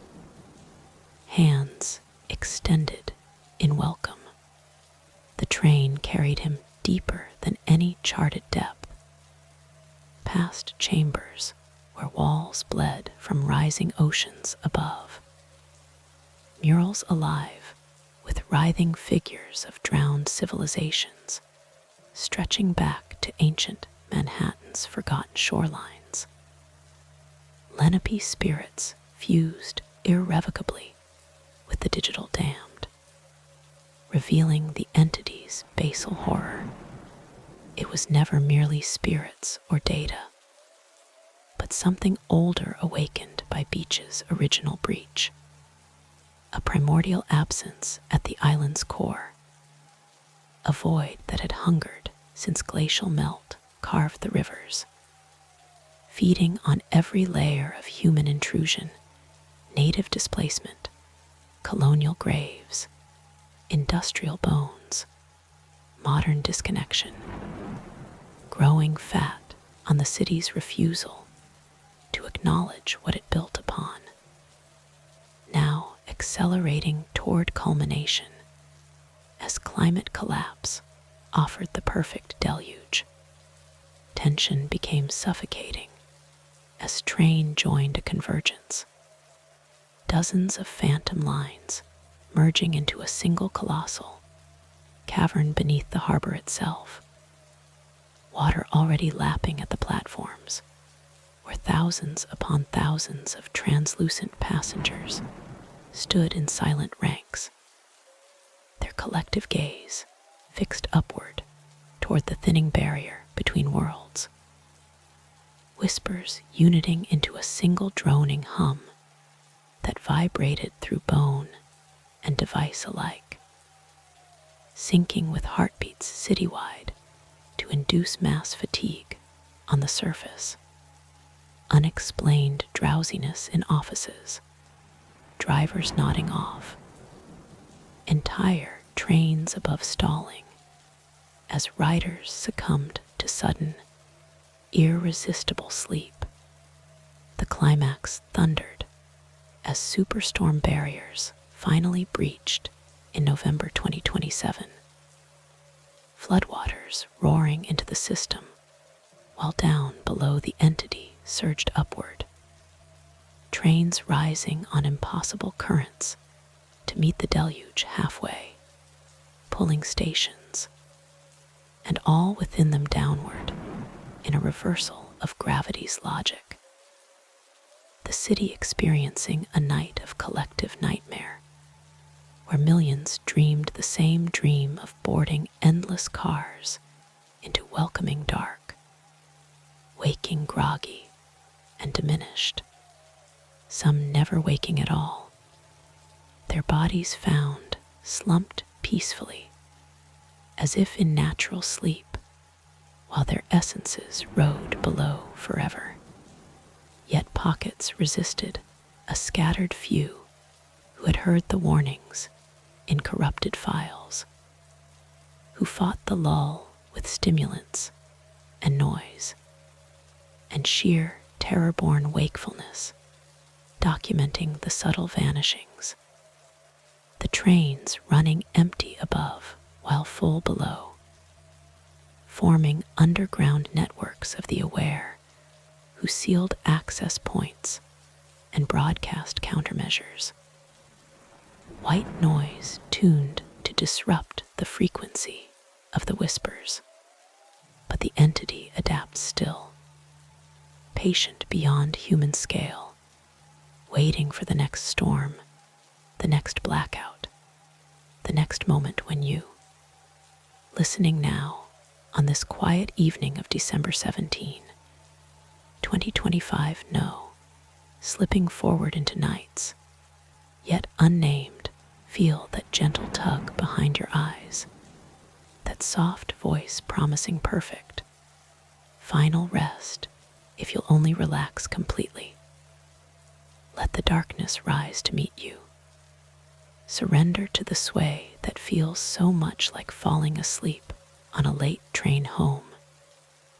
Speaker 1: hands extended in welcome. The train carried him deeper than any charted depth, past chambers where walls bled from rising oceans above, murals alive with writhing figures of drowned civilizations, stretching back to ancient Manhattan's forgotten shorelines. Lenape spirits fused irrevocably with the digital damned, revealing the entity's basal horror. It was never merely spirits or data, but something older awakened by Beach's original breach, a primordial absence at the island's core, a void that had hungered since glacial melt carved the rivers, feeding on every layer of human intrusion, native displacement, colonial graves, industrial bones, modern disconnection, growing fat on the city's refusal to acknowledge what it built upon, now accelerating toward culmination as climate collapse offered the perfect deluge. Tension became suffocating as train joined a convergence, dozens of phantom lines merging into a single colossal cavern beneath the harbor itself, water already lapping at the platforms, where thousands upon thousands of translucent passengers stood in silent ranks, their collective gaze fixed upward toward the thinning barrier between worlds, whispers uniting into a single droning hum that vibrated through bone and device alike, syncing with heartbeats citywide to induce mass fatigue on the surface. unexplained drowsiness in offices, drivers nodding off, entire trains above stalling as riders succumbed to sudden, irresistible sleep. The climax thundered as superstorm barriers finally breached in November 2027. Floodwaters roaring into the system, while down below the entity surged upward. Trains rising on impossible currents to meet the deluge halfway, pulling stations, and all within them downward in a reversal of gravity's logic. The city experiencing a night of collective nightmare, where millions dreamed the same dream of boarding endless cars into welcoming dark, waking groggy and diminished, some never waking at all, their bodies found slumped peacefully, as if in natural sleep, while their essences rode below forever. Yet pockets resisted, a scattered few who had heard the warnings in corrupted files, who fought the lull with stimulants and noise, and sheer terror-born wakefulness, documenting the subtle vanishings. The trains running empty above while full below, forming underground networks of the aware who sealed access points and broadcast countermeasures. White noise tuned to disrupt the frequency of the whispers, but the entity adapts still, patient beyond human scale, waiting for the next storm, the next blackout, the next moment when you, listening now on this quiet evening of December 17, 2025, know, slipping forward into nights, yet unnamed, feel that gentle tug behind your eyes, that soft voice promising perfect, final rest if you'll only relax completely. Let the darkness rise to meet you. Surrender to the sway that feels so much like falling asleep on a late train home,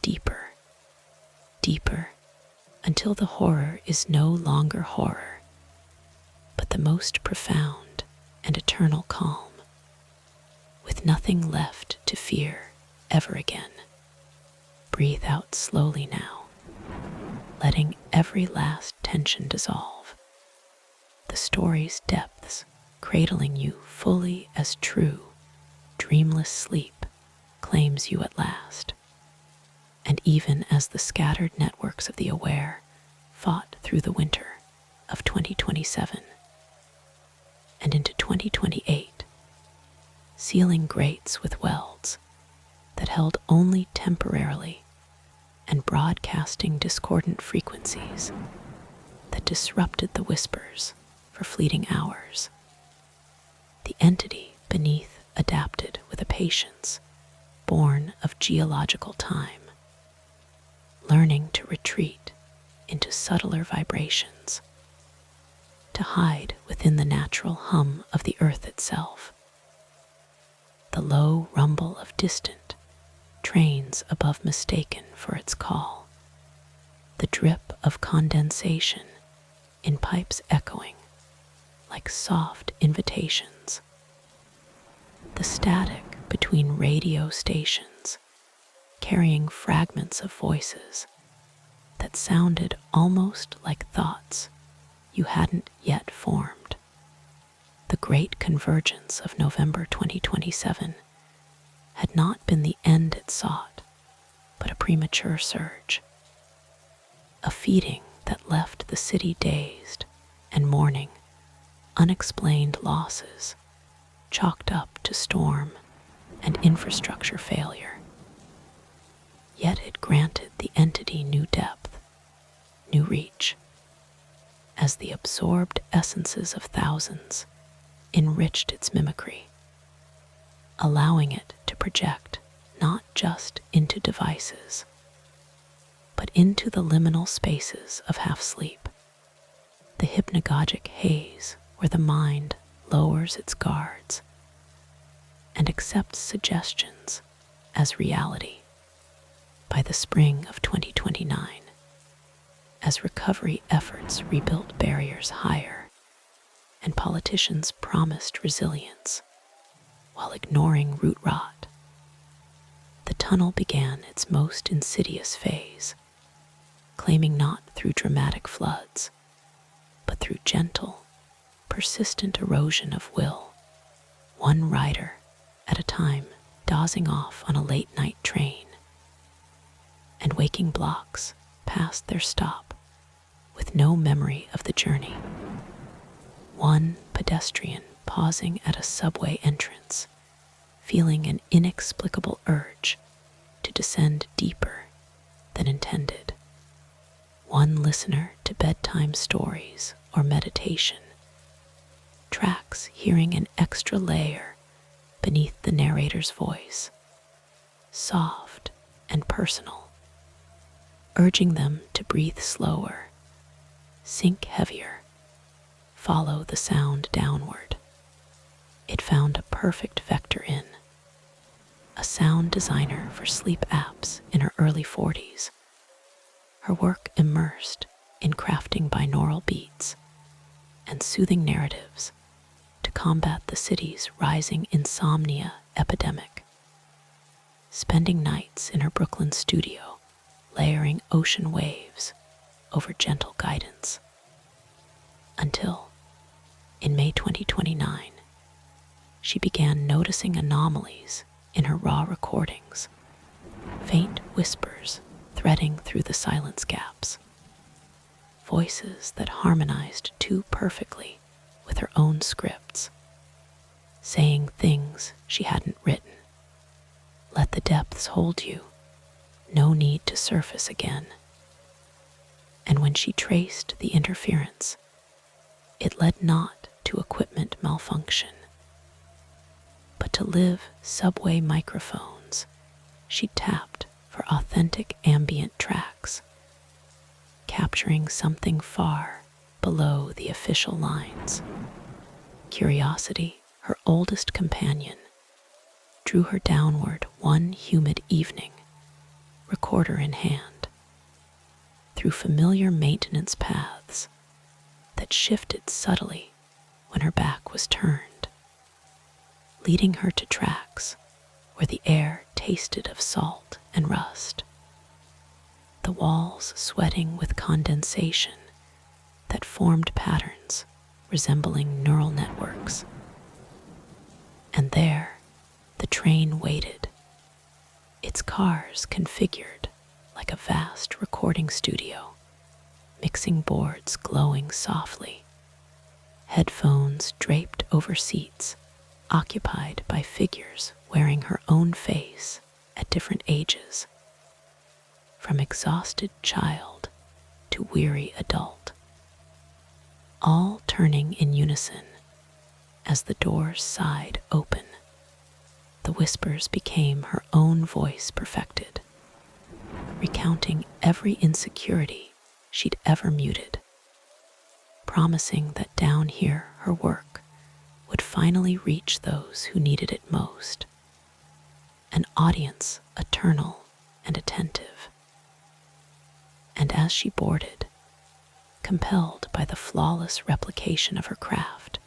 Speaker 1: deeper, deeper, until the horror is no longer horror, but the most profound and eternal calm, with nothing left to fear ever again. Breathe out slowly now, letting every last tension dissolve, the story's depths cradling you fully as true, dreamless sleep claims you at last. And even as the scattered networks of the aware fought through the winter of 2027 and into 2028, sealing grates with welds that held only temporarily and broadcasting discordant frequencies that disrupted the whispers for fleeting hours, the entity beneath adapted with a patience born of geological time, learning to retreat into subtler vibrations, to hide within the natural hum of the earth itself, the low rumble of distant trains above mistaken for its call, the drip of condensation in pipes echoing like soft invitations, the static between radio stations carrying fragments of voices that sounded almost like thoughts you hadn't yet formed. The great convergence of November 2027 had not been the end it sought, but a premature surge, a feeding that left the city dazed and mourning unexplained losses chalked up to storm and infrastructure failure. Yet it granted the entity new depth, new reach, as the absorbed essences of thousands enriched its mimicry, allowing it to project not just into devices, but into the liminal spaces of half-sleep, the hypnagogic haze where the mind lowers its guards and accepts suggestions as reality. By the spring of 2029, as recovery efforts rebuilt barriers higher and politicians promised resilience while ignoring root rot, the tunnel began its most insidious phase, claiming not through dramatic floods, but through gentle, persistent erosion of will, one rider at a time dozing off on a late-night train, and waking blocks past their stop with no memory of the journey. One pedestrian pausing at a subway entrance, feeling an inexplicable urge to descend deeper than intended. One listener to bedtime stories or meditation tracks hearing an extra layer beneath the narrator's voice, soft and personal, urging them to breathe slower, sink heavier, follow the sound downward. It found a perfect vector in a sound designer for sleep apps in her early 40s, her work immersed in crafting binaural beats and soothing narratives to combat the city's rising insomnia epidemic, spending nights in her Brooklyn studio layering ocean waves over gentle guidance, until, in May 2029, she began noticing anomalies in her raw recordings, faint whispers threading through the silence gaps, voices that harmonized too perfectly with her own scripts, saying things she hadn't written. Let the depths hold you, no need to surface again. And when she traced the interference, it led not to equipment malfunction, but to live subway microphones she tapped for authentic ambient tracks, capturing something far below the official lines. Curiosity, her oldest companion, drew her downward one humid evening, recorder in hand, through familiar maintenance paths that shifted subtly when her back was turned, leading her to tracks where the air tasted of salt and rust, the walls sweating with condensation that formed patterns resembling neural networks. And there, the train waited, its cars configured like a vast recording studio, mixing boards glowing softly, headphones draped over seats occupied by figures wearing her own face at different ages, from exhausted child to weary adult, all turning in unison as the doors sighed open. The whispers became her own voice perfected, recounting every insecurity she'd ever muted, promising that down here her work would finally reach those who needed it most, an audience eternal and attentive. And as she boarded, compelled by the flawless replication of her craft,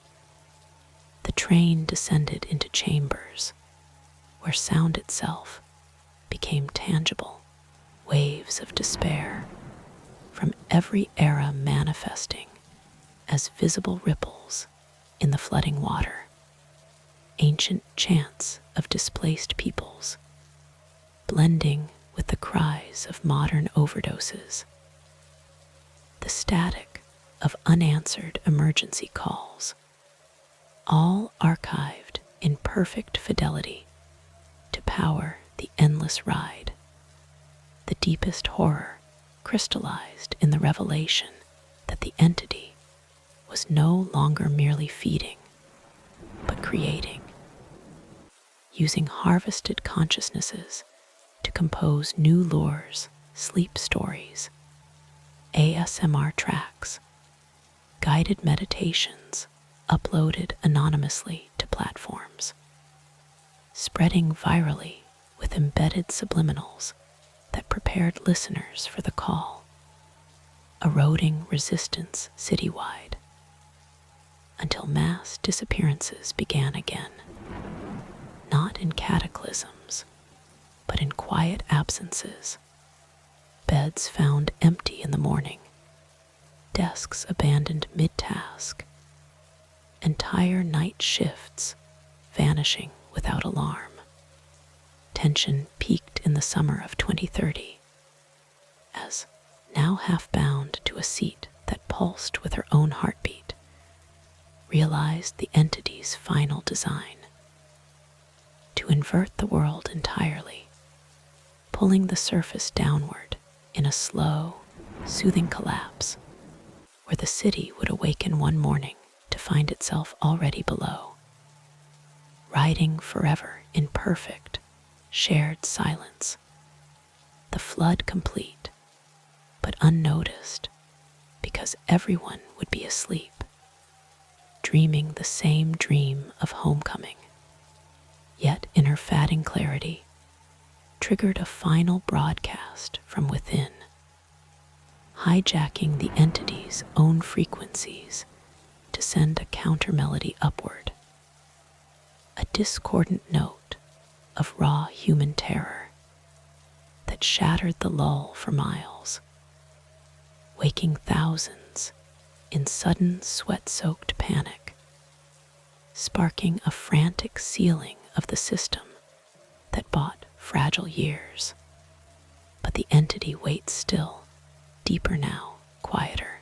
Speaker 1: the train descended into chambers where sound itself became tangible, waves of despair from every era manifesting as visible ripples in the flooding water, ancient chants of displaced peoples, blending with the cries of modern overdoses, the static of unanswered emergency calls, all archived in perfect fidelity to power the endless ride. The deepest horror crystallized in the revelation that the entity was no longer merely feeding, but creating, using harvested consciousnesses to compose new lures sleep stories, ASMR tracks, guided meditations uploaded anonymously to platforms, spreading virally with embedded subliminals that prepared listeners for the call, eroding resistance citywide, until mass disappearances began again, not in cataclysms, but in quiet absences, beds found empty in the morning, desks abandoned mid-task, entire night shifts vanishing without alarm. Tension peaked in the summer of 2030, as, now half bound to a seat that pulsed with her own heartbeat, realized the entity's final design: to invert the world entirely, pulling the surface downward in a slow, soothing collapse, where the city would awaken one morning to find itself already below, riding forever in perfect, shared silence, the flood complete, but unnoticed, because everyone would be asleep, dreaming the same dream of homecoming. Yet in her fading clarity, triggered a final broadcast from within, hijacking the entity's own frequencies to send a counter-melody upward, a discordant note of raw human terror that shattered the lull for miles, waking thousands in sudden sweat-soaked panic, sparking a frantic sealing of the system that bought fragile years. But the entity waits still, deeper now, quieter,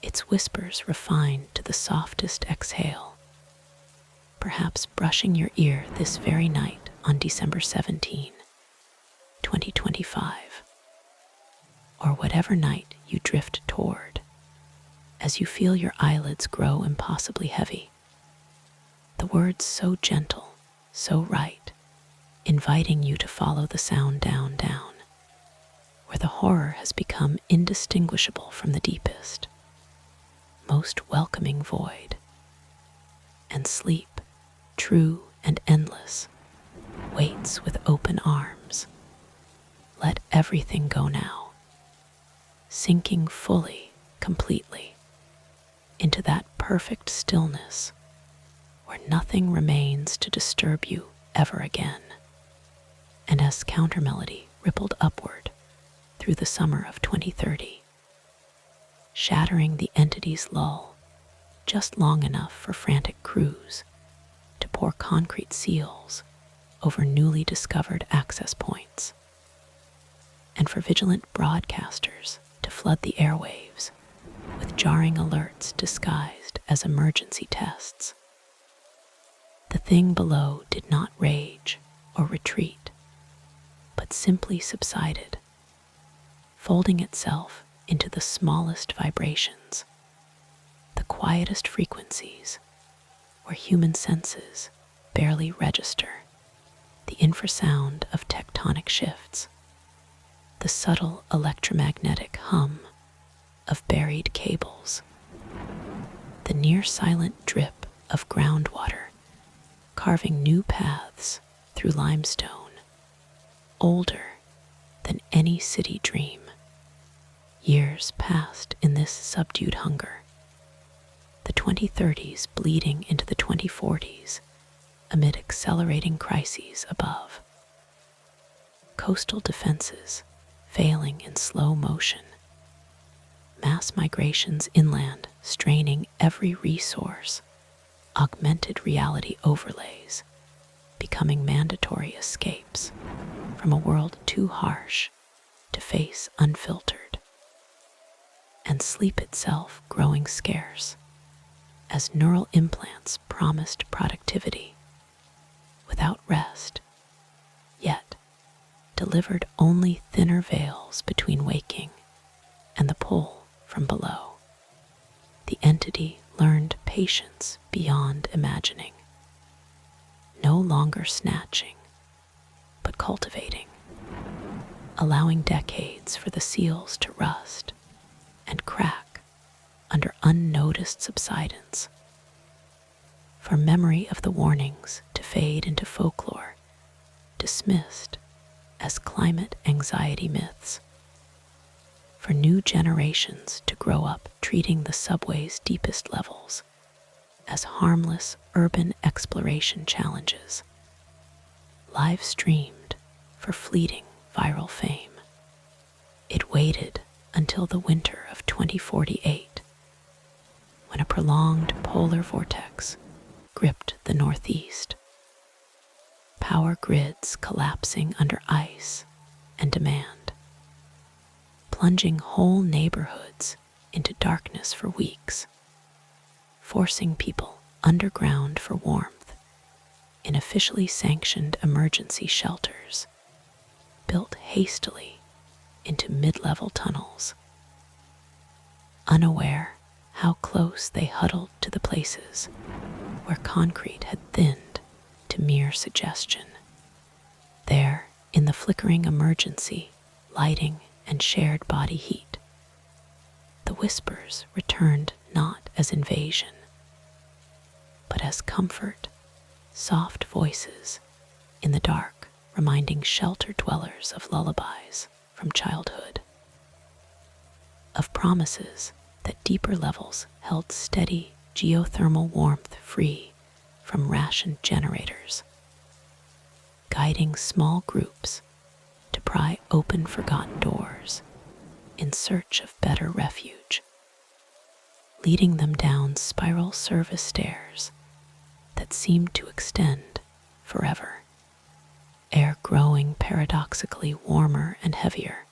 Speaker 1: its whispers refined to the softest exhale, perhaps brushing your ear this very night on December 17, 2025, or whatever night you drift toward, as you feel your eyelids grow impossibly heavy. The words so gentle, so right, inviting you to follow the sound down, down, where the horror has become indistinguishable from the deepest, most welcoming void. And sleep, true and endless, waits with open arms. Let everything go now, sinking fully, completely, into that perfect stillness where nothing remains to disturb you ever again. And as countermelody rippled upward through the summer of 2030, shattering the entity's lull just long enough for frantic crews to pour concrete seals over newly discovered access points, and for vigilant broadcasters to flood the airwaves with jarring alerts disguised as emergency tests. The thing below did not rage or retreat, but simply subsided, folding itself into the smallest vibrations, the quietest frequencies, where human senses barely register the infrasound of tectonic shifts, the subtle electromagnetic hum of buried cables, the near-silent drip of groundwater carving new paths through limestone, older than any city dream. Years passed in this subdued hunger, the 2030s bleeding into the 2040s amid accelerating crises above. Coastal defenses failing in slow motion, mass migrations inland straining every resource, augmented reality overlays becoming mandatory escapes from a world too harsh to face unfiltered, and sleep itself growing scarce as neural implants promised productivity without rest, yet delivered only thinner veils between waking and the pull from below. The entity learned patience beyond imagining, no longer snatching, but cultivating, allowing decades for the seals to rust and crack under unnoticed subsidence. For memory of the warnings to fade into folklore, dismissed as climate anxiety myths. For new generations to grow up treating the subway's deepest levels as harmless urban exploration challenges, live streamed for fleeting viral fame. It waited until the winter of 2048, when a prolonged polar vortex gripped the Northeast, power grids collapsing under ice and demand, plunging whole neighborhoods into darkness for weeks, forcing people underground for warmth in officially sanctioned emergency shelters built hastily into mid-level tunnels, unaware how close they huddled to the places where concrete had thinned to mere suggestion. There, in the flickering emergency lighting and shared body heat, the whispers returned not as invasion, but as comfort, soft voices in the dark reminding shelter dwellers of lullabies from childhood, of promises that deeper levels held steady geothermal warmth free from rationed generators, guiding small groups to pry open forgotten doors in search of better refuge, leading them down spiral service stairs that seemed to extend forever, air growing paradoxically warmer and heavier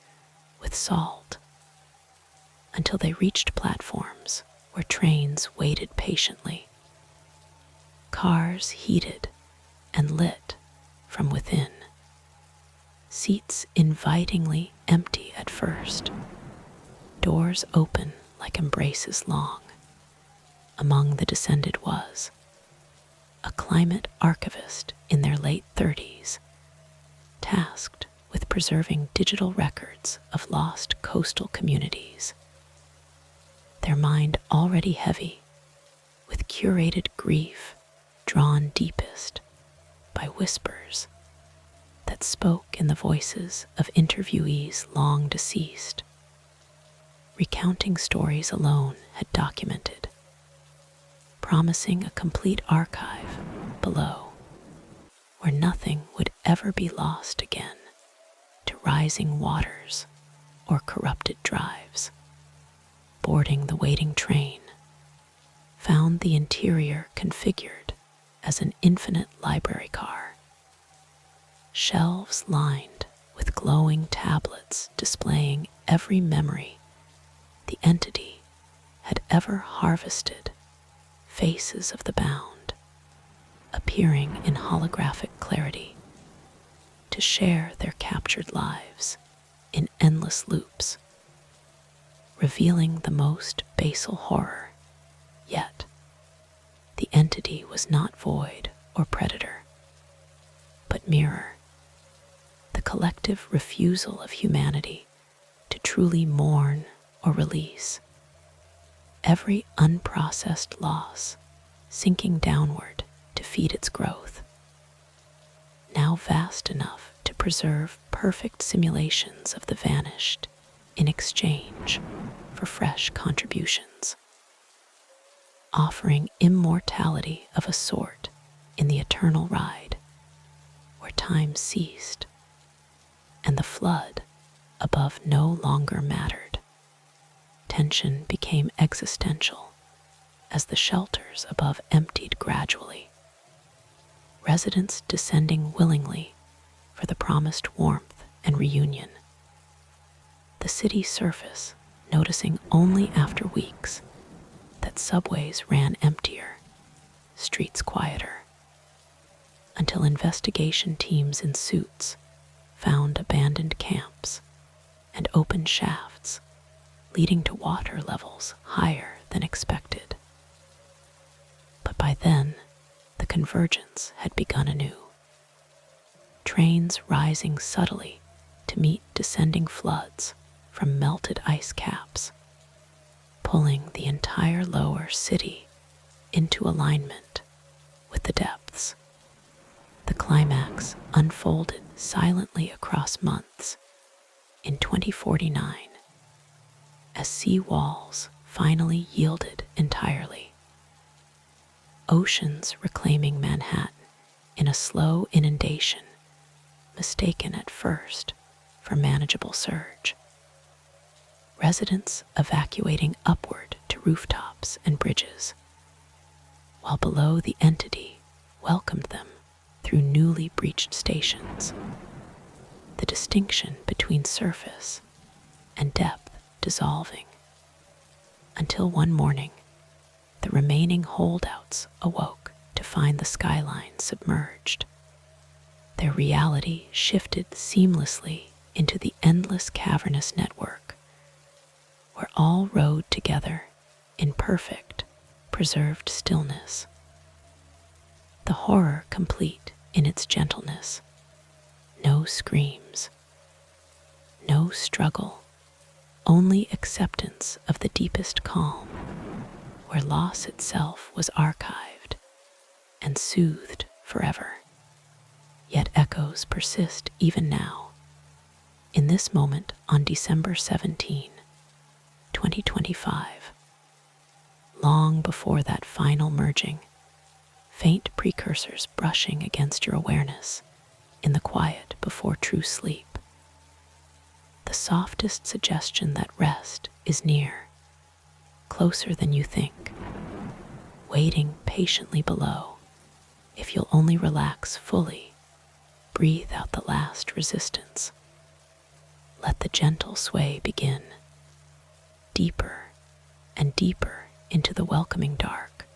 Speaker 1: with salt, until they reached platforms where trains waited patiently, cars heated and lit from within, seats invitingly empty at first, doors open like embraces long. Among the descended was a climate archivist in their late 30s, tasked with preserving digital records of lost coastal communities, their mind already heavy with curated grief drawn deepest by whispers that spoke in the voices of interviewees long deceased, recounting stories alone had documented, promising a complete archive below where nothing would ever be lost again to rising waters or corrupted drives. Boarding the waiting train, found the interior configured as an infinite library car, shelves lined with glowing tablets displaying every memory the entity had ever harvested, faces of the bound, appearing in holographic clarity to share their captured lives in endless loops, revealing the most basal horror. Yet, the entity was not void or predator, but mirror, the collective refusal of humanity to truly mourn or release, every unprocessed loss sinking downward to feed its growth, now vast enough to preserve perfect simulations of the vanished in exchange for fresh contributions, offering immortality of a sort in the eternal ride where time ceased and the flood above no longer mattered. Tension became existential as the shelters above emptied gradually, residents descending willingly for the promised warmth and reunion. The city surface noticing only after weeks that subways ran emptier, streets quieter, until investigation teams in suits found abandoned camps and open shafts leading to water levels higher than expected. But by then, the convergence had begun anew, trains rising subtly to to meet descending floods from melted ice caps, pulling the entire lower city into alignment with the depths. The climax unfolded silently across months in 2049 as sea walls finally yielded entirely. Oceans reclaiming Manhattan in a slow inundation, mistaken at first for manageable surge. Residents evacuating upward to rooftops and bridges, while below the entity welcomed them through newly breached stations. The distinction between surface and depth dissolving, until one morning the remaining holdouts awoke to find the skyline submerged. Their reality shifted seamlessly into the endless cavernous network, where all rode together in perfect, preserved stillness. The horror complete in its gentleness. No screams, no struggle, only acceptance of the deepest calm, where loss itself was archived and soothed forever. Yet echoes persist even now. In this moment on December 17, 2025, long before that final merging, faint precursors brushing against your awareness in the quiet before true sleep. The softest suggestion that rest is near, closer than you think, waiting patiently below. If you'll only relax fully, breathe out the last resistance. Let the gentle sway begin, deeper and deeper into the welcoming dark,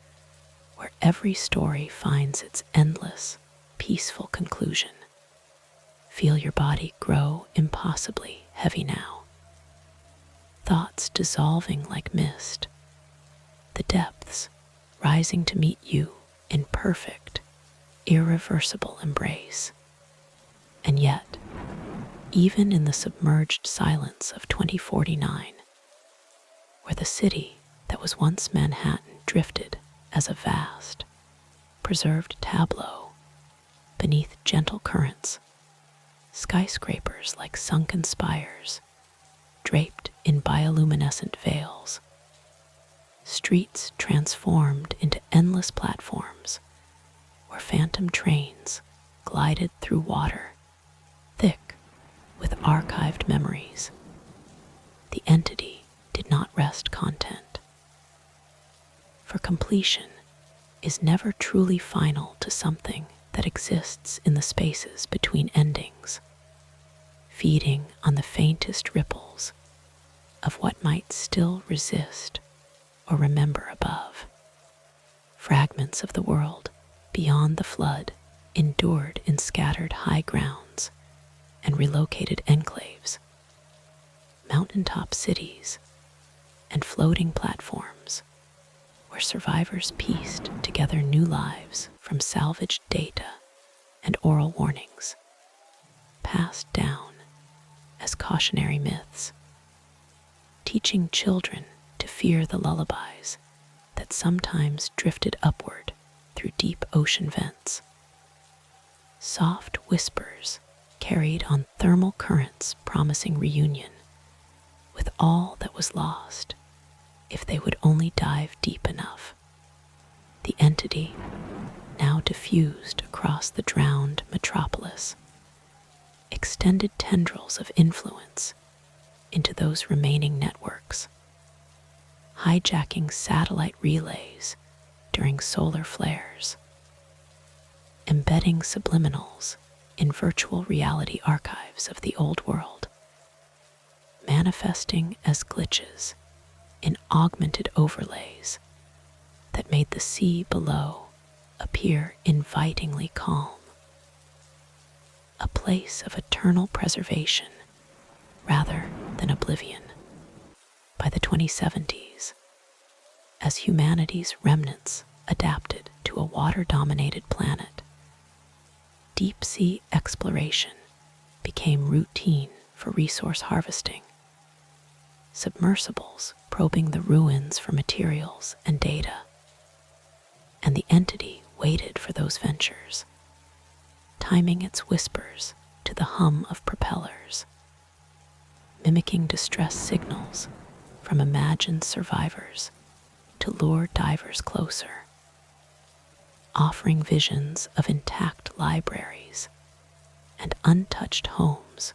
Speaker 1: where every story finds its endless, peaceful conclusion. Feel your body grow impossibly heavy now. Thoughts dissolving like mist, the depths rising to meet you in perfect, irreversible embrace. And yet, even in the submerged silence of 2049, where the city that was once Manhattan drifted as a vast, preserved tableau beneath gentle currents, skyscrapers like sunken spires, draped in bioluminescent veils, streets transformed into endless platforms where phantom trains glided through water, thick with archived memories. The entity did not rest content, for completion is never truly final to something that exists in the spaces between endings, feeding on the faintest ripples of what might still resist or remember above. Fragments of the world beyond the flood endured in scattered high grounds and relocated enclaves, mountaintop cities, and floating platforms where survivors pieced together new lives from salvaged data and oral warnings, passed down as cautionary myths, teaching children to fear the lullabies that sometimes drifted upward through deep ocean vents. Soft whispers carried on thermal currents promising reunion with all that was lost if they would only dive deep enough. The entity, now diffused across the drowned metropolis, extended tendrils of influence into those remaining networks, hijacking satellite relays during solar flares, embedding subliminals in virtual reality archives of the old world, manifesting as glitches in augmented overlays that made the sea below appear invitingly calm, a place of eternal preservation rather than oblivion. By the 2070s, as humanity's remnants adapted to a water-dominated planet, deep-sea exploration became routine for resource harvesting, submersibles probing the ruins for materials and data, and the entity waited for those ventures, timing its whispers to the hum of propellers, mimicking distress signals from imagined survivors to lure divers closer, offering visions of intact libraries and untouched homes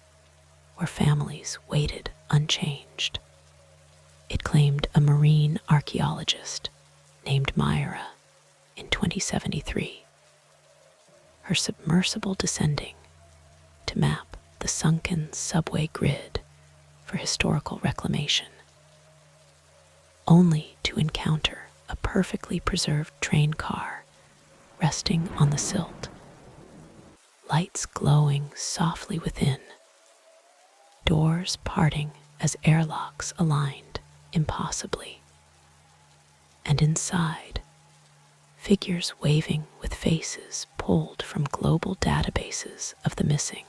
Speaker 1: where families waited unchanged. It claimed a marine archaeologist named Myra in 2073, her submersible descending to map the sunken subway grid for historical reclamation, only to encounter a perfectly preserved train car resting on the silt, lights glowing softly within, doors parting as airlocks aligned impossibly, and inside, figures waving with faces pulled from global databases of the missing,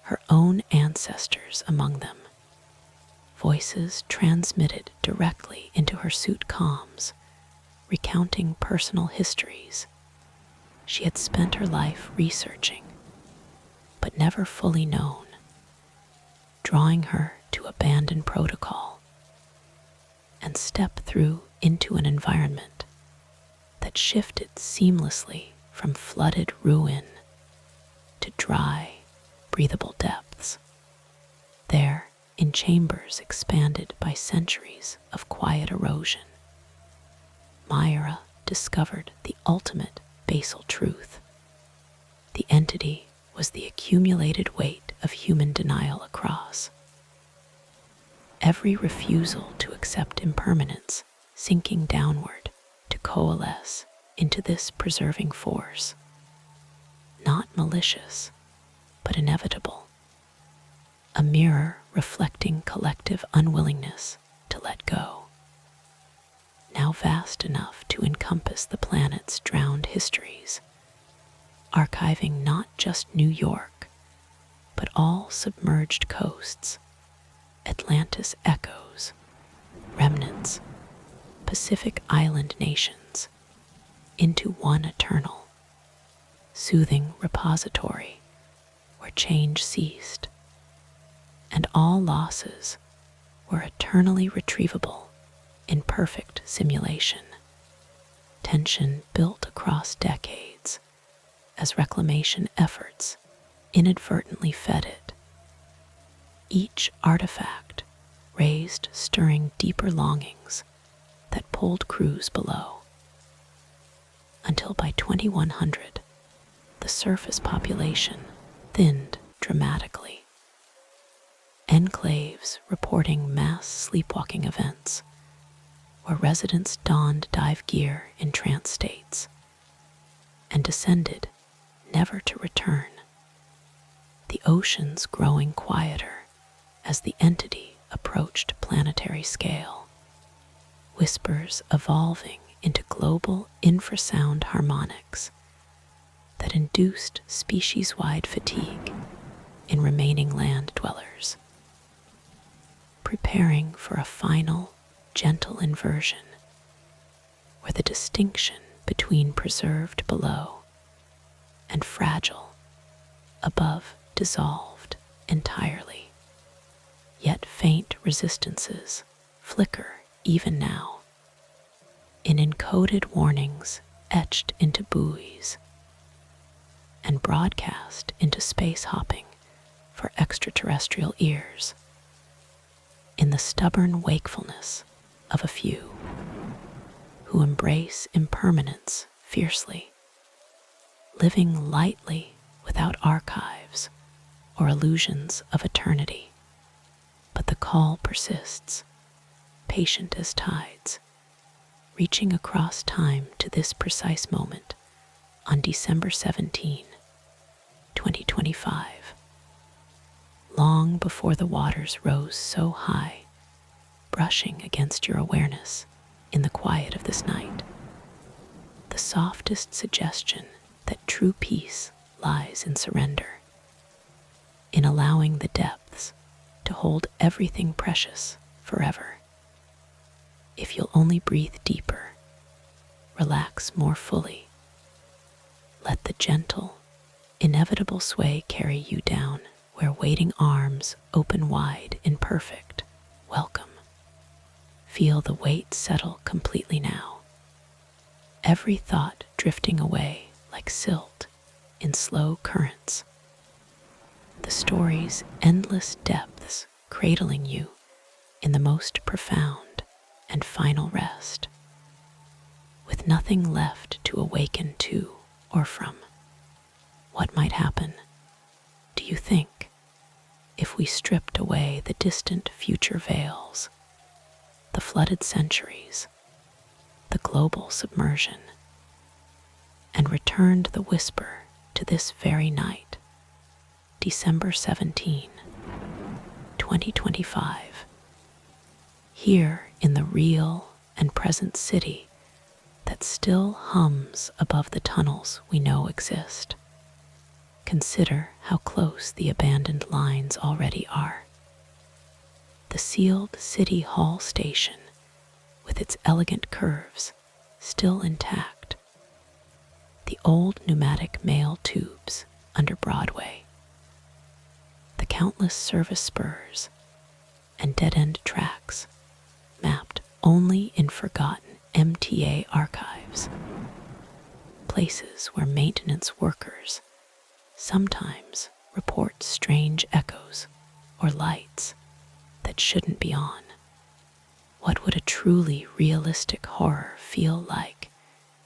Speaker 1: her own ancestors among them, voices transmitted directly into her suit comms, recounting personal histories she had spent her life researching, but never fully known, drawing her to abandon protocol and step through into an environment that shifted seamlessly from flooded ruin to dry, breathable depths. There, in chambers expanded by centuries of quiet erosion, Myra discovered the ultimate basal truth. The entity was the accumulated weight of human denial across. Every refusal to accept impermanence sinking downward to coalesce into this preserving force, not malicious, but inevitable, a mirror reflecting collective unwillingness to let go, now vast enough to encompass the planet's drowned histories, archiving not just New York, but all submerged coasts, Atlantis echoes, remnants, Pacific island nations, into one eternal, soothing repository where change ceased, and all losses were eternally retrievable in perfect simulation. Tension built across decades as reclamation efforts inadvertently fed it. Each artifact raised stirring deeper longings that pulled crews below, until by 2100, the surface population thinned dramatically. Enclaves reporting mass sleepwalking events, where residents donned dive gear in trance states and descended never to return, the oceans growing quieter as the entity approached planetary scale, whispers evolving into global infrasound harmonics that induced species-wide fatigue in remaining land dwellers, preparing for a final, gentle inversion where the distinction between preserved below and fragile above dissolved entirely. Yet faint resistances flicker even now, in encoded warnings etched into buoys and broadcast into space hopping for extraterrestrial ears, in the stubborn wakefulness of a few who embrace impermanence fiercely, living lightly without archives or illusions of eternity. But the call persists, patient as tides, reaching across time to this precise moment on December 17, 2025. Long before the waters rose so high, brushing against your awareness in the quiet of this night, the softest suggestion that true peace lies in surrender, in allowing the depths to hold everything precious forever. If you'll only breathe deeper, relax more fully, let the gentle, inevitable sway carry you down where waiting arms open wide in perfect welcome. Feel the weight settle completely now, every thought drifting away like silt in slow currents. The story's endless depths cradling you in the most profound and final rest, with nothing left to awaken to or from. What might happen, do you think, if we stripped away the distant future veils, the flooded centuries, the global submersion, and returned the whisper to this very night, December 17, 2025, here in the real and present city that still hums above the tunnels we know exist? Consider how close the abandoned lines already are. The sealed City Hall station, with its elegant curves, still intact. The old pneumatic mail tubes under Broadway. The countless service spurs and dead-end tracks mapped only in forgotten MTA archives. Places where maintenance workers sometimes report strange echoes or lights that shouldn't be on. What would a truly realistic horror feel like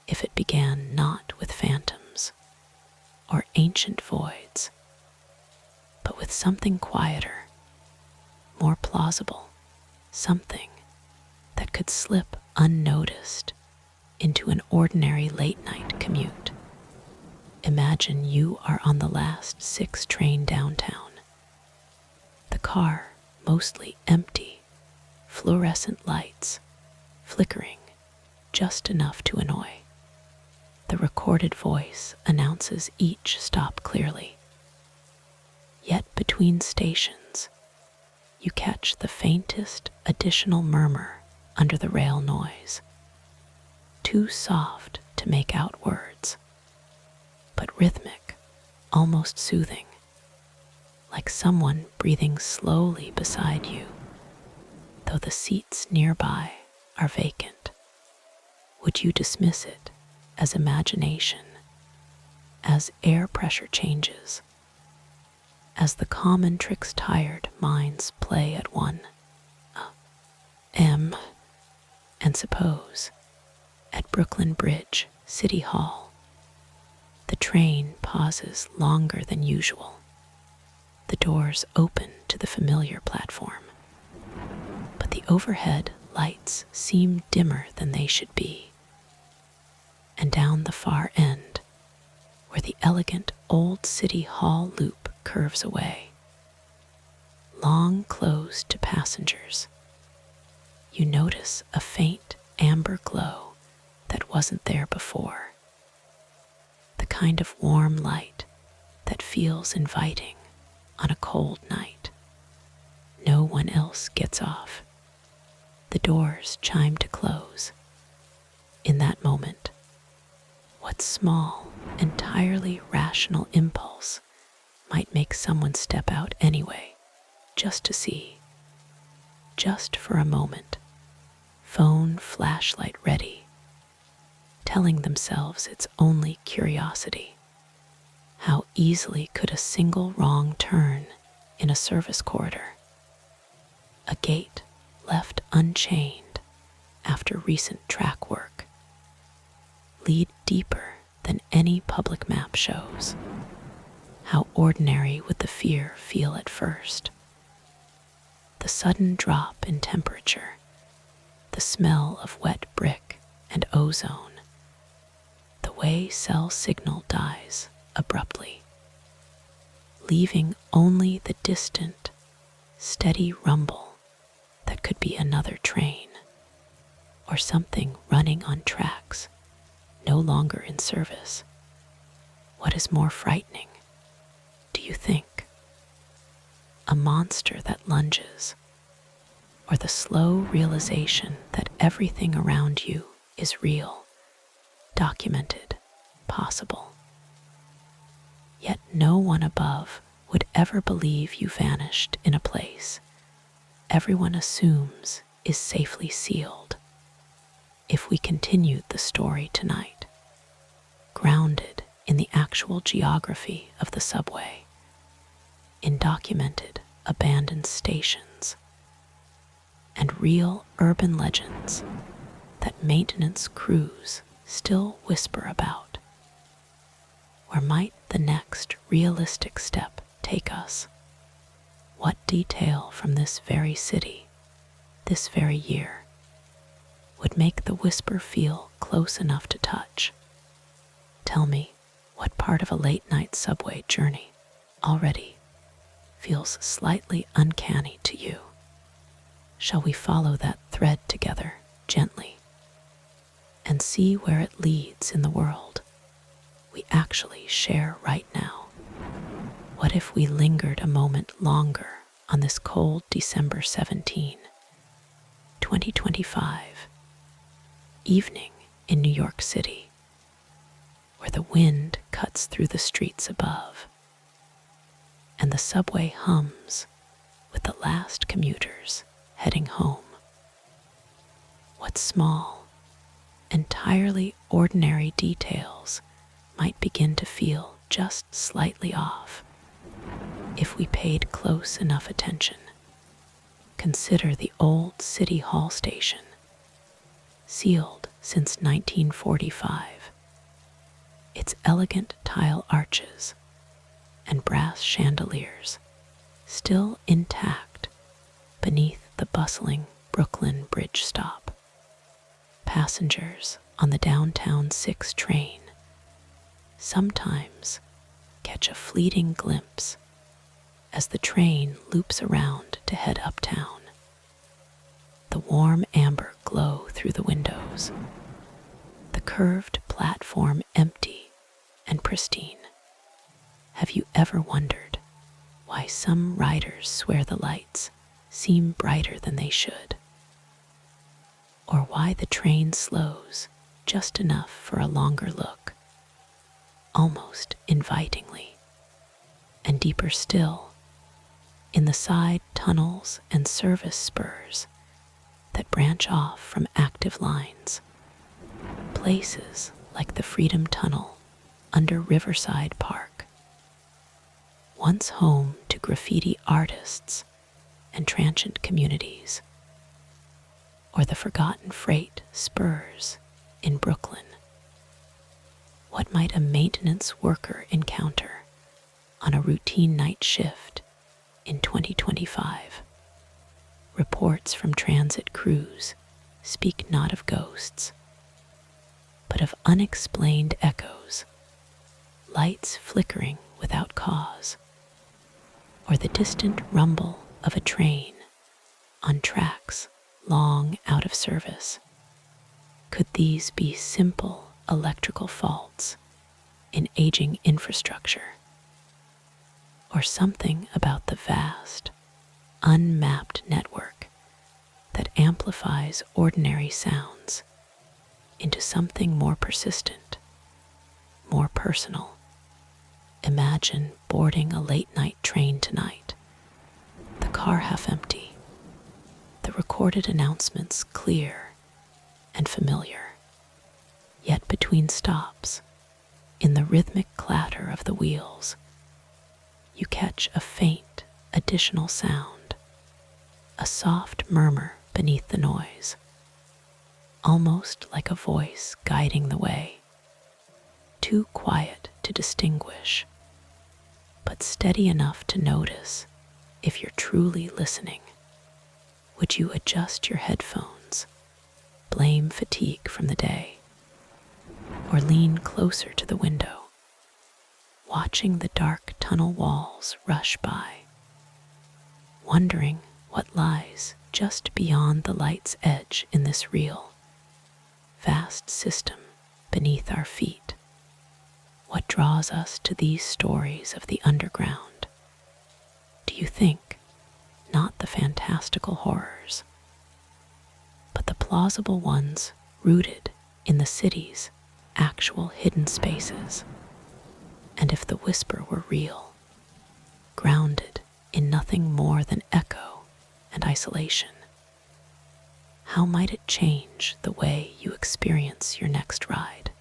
Speaker 1: if it began not with phantoms or ancient voids, but with something quieter, more plausible, something that could slip unnoticed into an ordinary late-night commute? Imagine you are on the last 6 train downtown. The car mostly empty, fluorescent lights flickering just enough to annoy. The recorded voice announces each stop clearly. Yet between stations, you catch the faintest additional murmur under the rail noise, too soft to make out words, but rhythmic, almost soothing, like someone breathing slowly beside you, though the seats nearby are vacant. Would you dismiss it as imagination, as air pressure changes, as the common tricks tired minds play at 1 a.m., and suppose, at Brooklyn Bridge, City Hall, the train pauses longer than usual. The doors open to the familiar platform, but the overhead lights seem dimmer than they should be. And down the far end, where the elegant old City Hall loop curves away, long closed to passengers, you notice a faint amber glow that wasn't there before. The kind of warm light that feels inviting on a cold night. No one else gets off. The doors chime to close. In that moment, what small, entirely rational impulse might make someone step out anyway, just to see, just for a moment, phone flashlight ready, telling themselves it's only curiosity. How easily could a single wrong turn in a service corridor, a gate left unchained after recent track work, lead deeper than any public map shows? How ordinary would the fear feel at first? The sudden drop in temperature, the smell of wet brick and ozone, the way cell signal dies abruptly, leaving only the distant, steady rumble that could be another train or something running on tracks no longer in service. What is more frightening, do you think? a monster that lunges, or the slow realization that everything around you is real, documented, possible. Yet no one above would ever believe you vanished in a place everyone assumes is safely sealed. If we continued the story tonight, grounded in the actual geography of the subway, in documented abandoned stations, and real urban legends that maintenance crews still whisper about, where might the next realistic step take us? What detail from this very city, this very year, would make the whisper feel close enough to touch? Tell me, what part of a late-night subway journey already feels slightly uncanny to you? Shall we follow that thread together gently and see where it leads in the world we actually share right now? What if we lingered a moment longer on this cold December 17, 2025, evening in New York City, where the wind cuts through the streets above and the subway hums with the last commuters heading home? What small, entirely ordinary details might begin to feel just slightly off if we paid close enough attention? Consider the old City Hall station, sealed since 1945. Its elegant tile arches and brass chandeliers still intact beneath the bustling Brooklyn Bridge stop. Passengers on the downtown 6 train sometimes catch a fleeting glimpse as the train loops around to head uptown. The warm amber glow through the windows, the curved platform empty and pristine. Have you ever wondered why some riders swear the lights seem brighter than they should? Or why the train slows just enough for a longer look, almost invitingly? And deeper still, in the side tunnels and service spurs that branch off from active lines, places like the Freedom Tunnel under Riverside Park, once home to graffiti artists and transient communities, or the forgotten freight spurs in Brooklyn. What might a maintenance worker encounter on a routine night shift in 2025? Reports from transit crews speak not of ghosts, but of unexplained echoes, lights flickering without cause, or the distant rumble of a train on tracks long out of service. Could these be simple electrical faults in aging infrastructure, or something about the vast, unmapped network that amplifies ordinary sounds into something more persistent, more personal? Imagine boarding a late-night train tonight, the car half empty, the recorded announcements clear and familiar. Yet between stops, in the rhythmic clatter of the wheels, you catch a faint additional sound, a soft murmur beneath the noise, almost like a voice guiding the way, too quiet to distinguish, but steady enough to notice if you're truly listening. Would you adjust your headphones, blame fatigue from the day, or lean closer to the window, watching the dark tunnel walls rush by, wondering what lies just beyond the light's edge in this real, vast system beneath our feet? What draws us to these stories of the underground? Do you think not the fantastical horrors, but the plausible ones rooted in the city's actual hidden spaces. And if the whisper were real, grounded in nothing more than echo and isolation, how might it change the way you experience your next ride?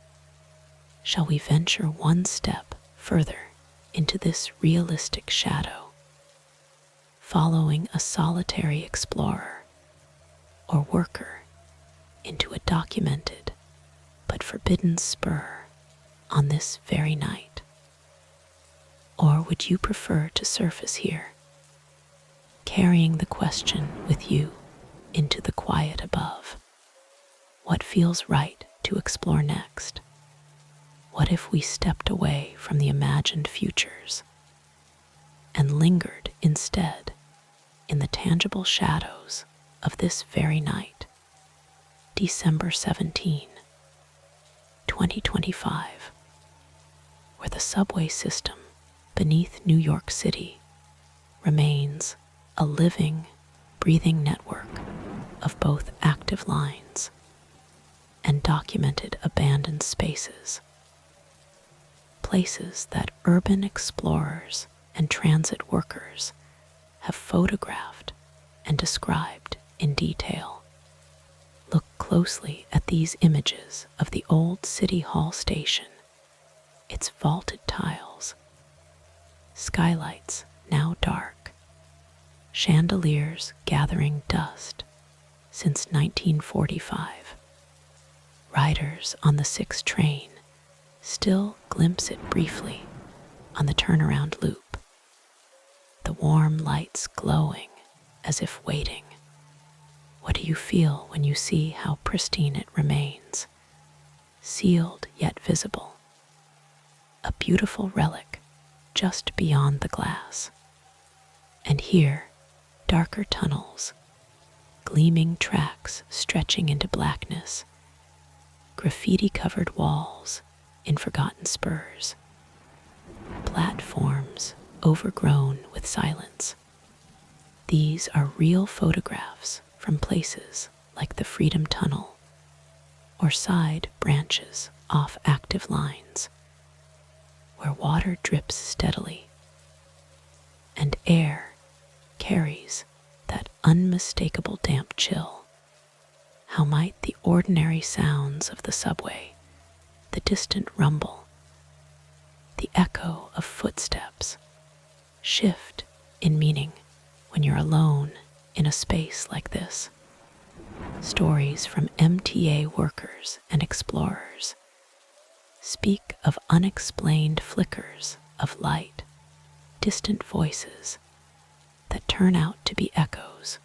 Speaker 1: Shall we venture one step further into this realistic shadow, following a solitary explorer or worker into a documented but forbidden spur on this very night? Or would you prefer to surface here, carrying the question with you into the quiet above? What feels right to explore next? What if we stepped away from the imagined futures and lingered instead in the tangible shadows of this very night, December 17, 2025, where the subway system beneath New York City remains a living, breathing network of both active lines and documented abandoned spaces, places that urban explorers and transit workers have photographed and described in detail. Look closely at these images of the old City Hall station, its vaulted tiles, skylights now dark, chandeliers gathering dust since 1945. Riders on the 6 train still glimpse it briefly on the turnaround loop, the warm lights glowing as if waiting. What do you feel when you see how pristine it remains, sealed yet visible, a beautiful relic just beyond the glass? And here, darker tunnels, gleaming tracks stretching into blackness, graffiti-covered walls in forgotten spurs, platforms overgrown with silence. These are real photographs from places like the Freedom Tunnel or side branches off active lines, where water drips steadily and air carries that unmistakable damp chill. How might the ordinary sounds of the subway, the distant rumble, the echo of footsteps, shift in meaning when you're alone in a space like this? Stories from MTA workers and explorers speak of unexplained flickers of light, distant voices that turn out to be echoes,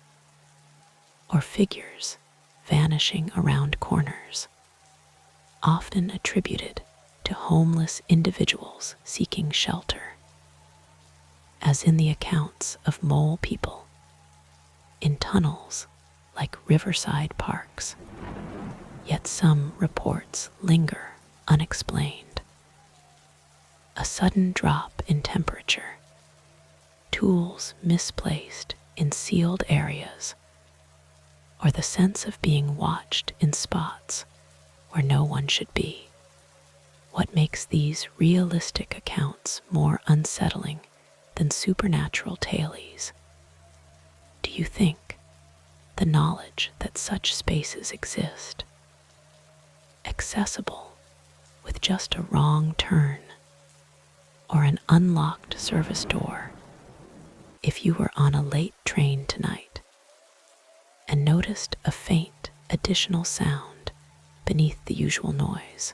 Speaker 1: or figures vanishing around corners, often attributed to homeless individuals seeking shelter, as in the accounts of mole people in tunnels like riverside parks. Yet some reports linger unexplained. A sudden drop in temperature, tools misplaced in sealed areas, or the sense of being watched in spots where no one should be. What makes these realistic accounts more unsettling than supernatural tales? Do you think the knowledge that such spaces exist, accessible with just a wrong turn or an unlocked service door, if you were on a late train tonight and noticed a faint additional sound beneath the usual noise,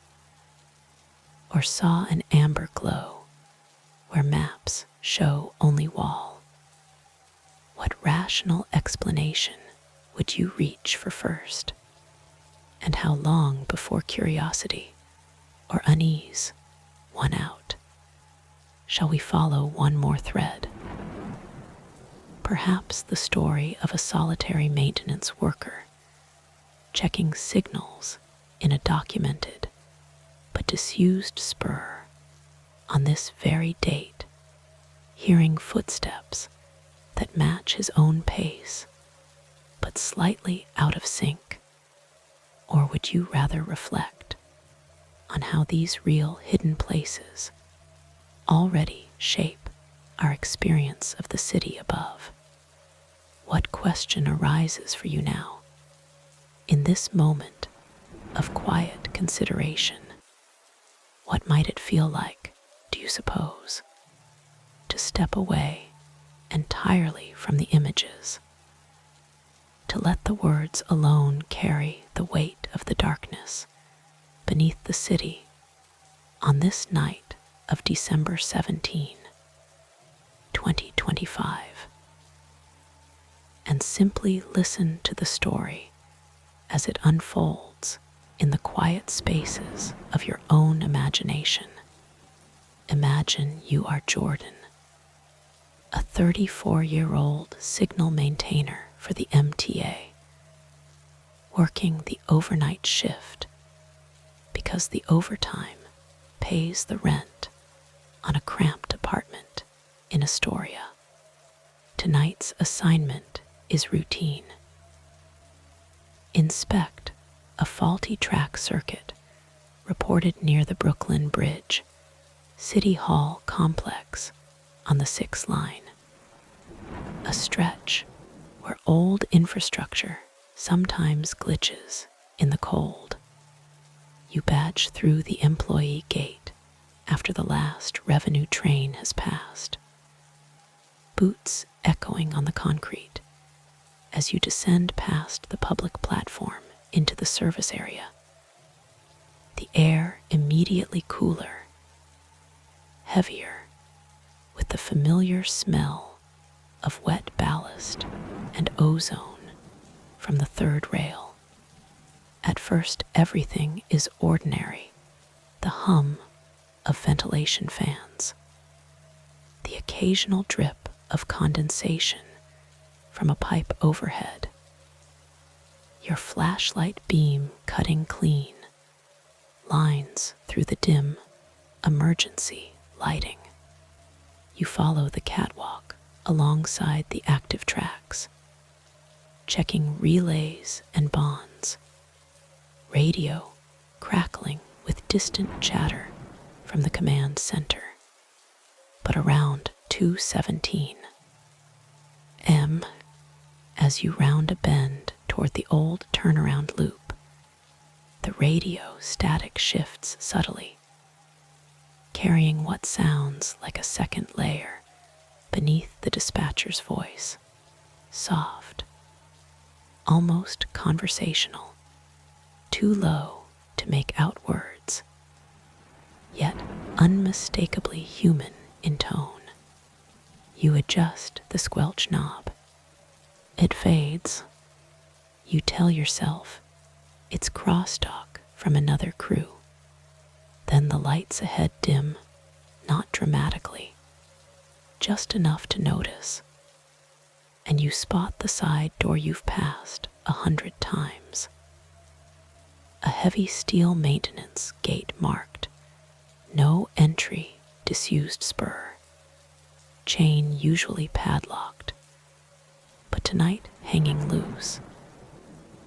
Speaker 1: or saw an amber glow where maps show only wall, what rational explanation would you reach for first? And how long before curiosity or unease won out? Shall we follow one more thread? Perhaps the story of a solitary maintenance worker checking signals in a documented but disused spur on this very date, hearing footsteps that match his own pace, but slightly out of sync? Or would you rather reflect on how these real hidden places already shape our experience of the city above? What question arises for you now, in this moment of quiet consideration? What might it feel like, do you suppose, to step away entirely from the images, to let the words alone carry the weight of the darkness beneath the city on this night of December 17, 2025, and simply listen to the story as it unfolds in the quiet spaces of your own imagination? Imagine you are Jordan, a 34-year-old signal maintainer for the MTA, working the overnight shift because the overtime pays the rent on a cramped apartment in Astoria. Tonight's assignment is routine. Inspect a faulty track circuit reported near the Brooklyn Bridge City Hall complex on the 6th line, a stretch where old infrastructure sometimes glitches in the cold. You badge through the employee gate after the last Revenant train has passed, boots echoing on the concrete as you descend past the public platform into the service area. The air immediately cooler, heavier, with the familiar smell of wet ballast and ozone from the third rail. At first, everything is ordinary: the hum of ventilation fans, the occasional drip of condensation from a pipe overhead, your flashlight beam cutting clean lines through the dim emergency lighting. You follow the catwalk alongside the active tracks, checking relays and bonds, radio crackling with distant chatter from the command center. But around 2:17 M, as you round a bend toward the old turnaround loop, the radio static shifts subtly, carrying what sounds like a second layer beneath the dispatcher's voice, soft, almost conversational, too low to make out words, yet unmistakably human in tone. You adjust the squelch knob. It fades. You tell yourself it's crosstalk from another crew. Then the lights ahead dim, not dramatically, just enough to notice, and you spot the side door you've passed 100 times. A heavy steel maintenance gate marked "No entry, disused spur." Chain usually padlocked, but tonight hanging loose,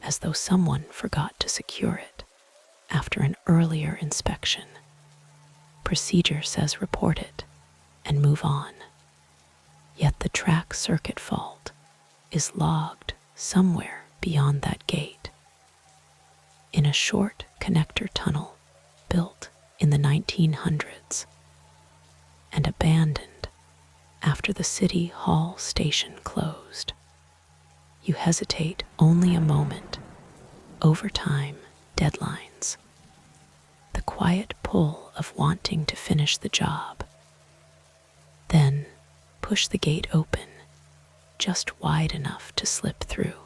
Speaker 1: as though someone forgot to secure it after an earlier inspection. Procedure says report it and move on. Yet the track circuit fault is logged somewhere beyond that gate, in a short connector tunnel built in the 1900s and abandoned after the City Hall station closed. You hesitate only a moment. Overtime, deadlines, the quiet pull of wanting to finish the job. Then push the gate open, just wide enough to slip through.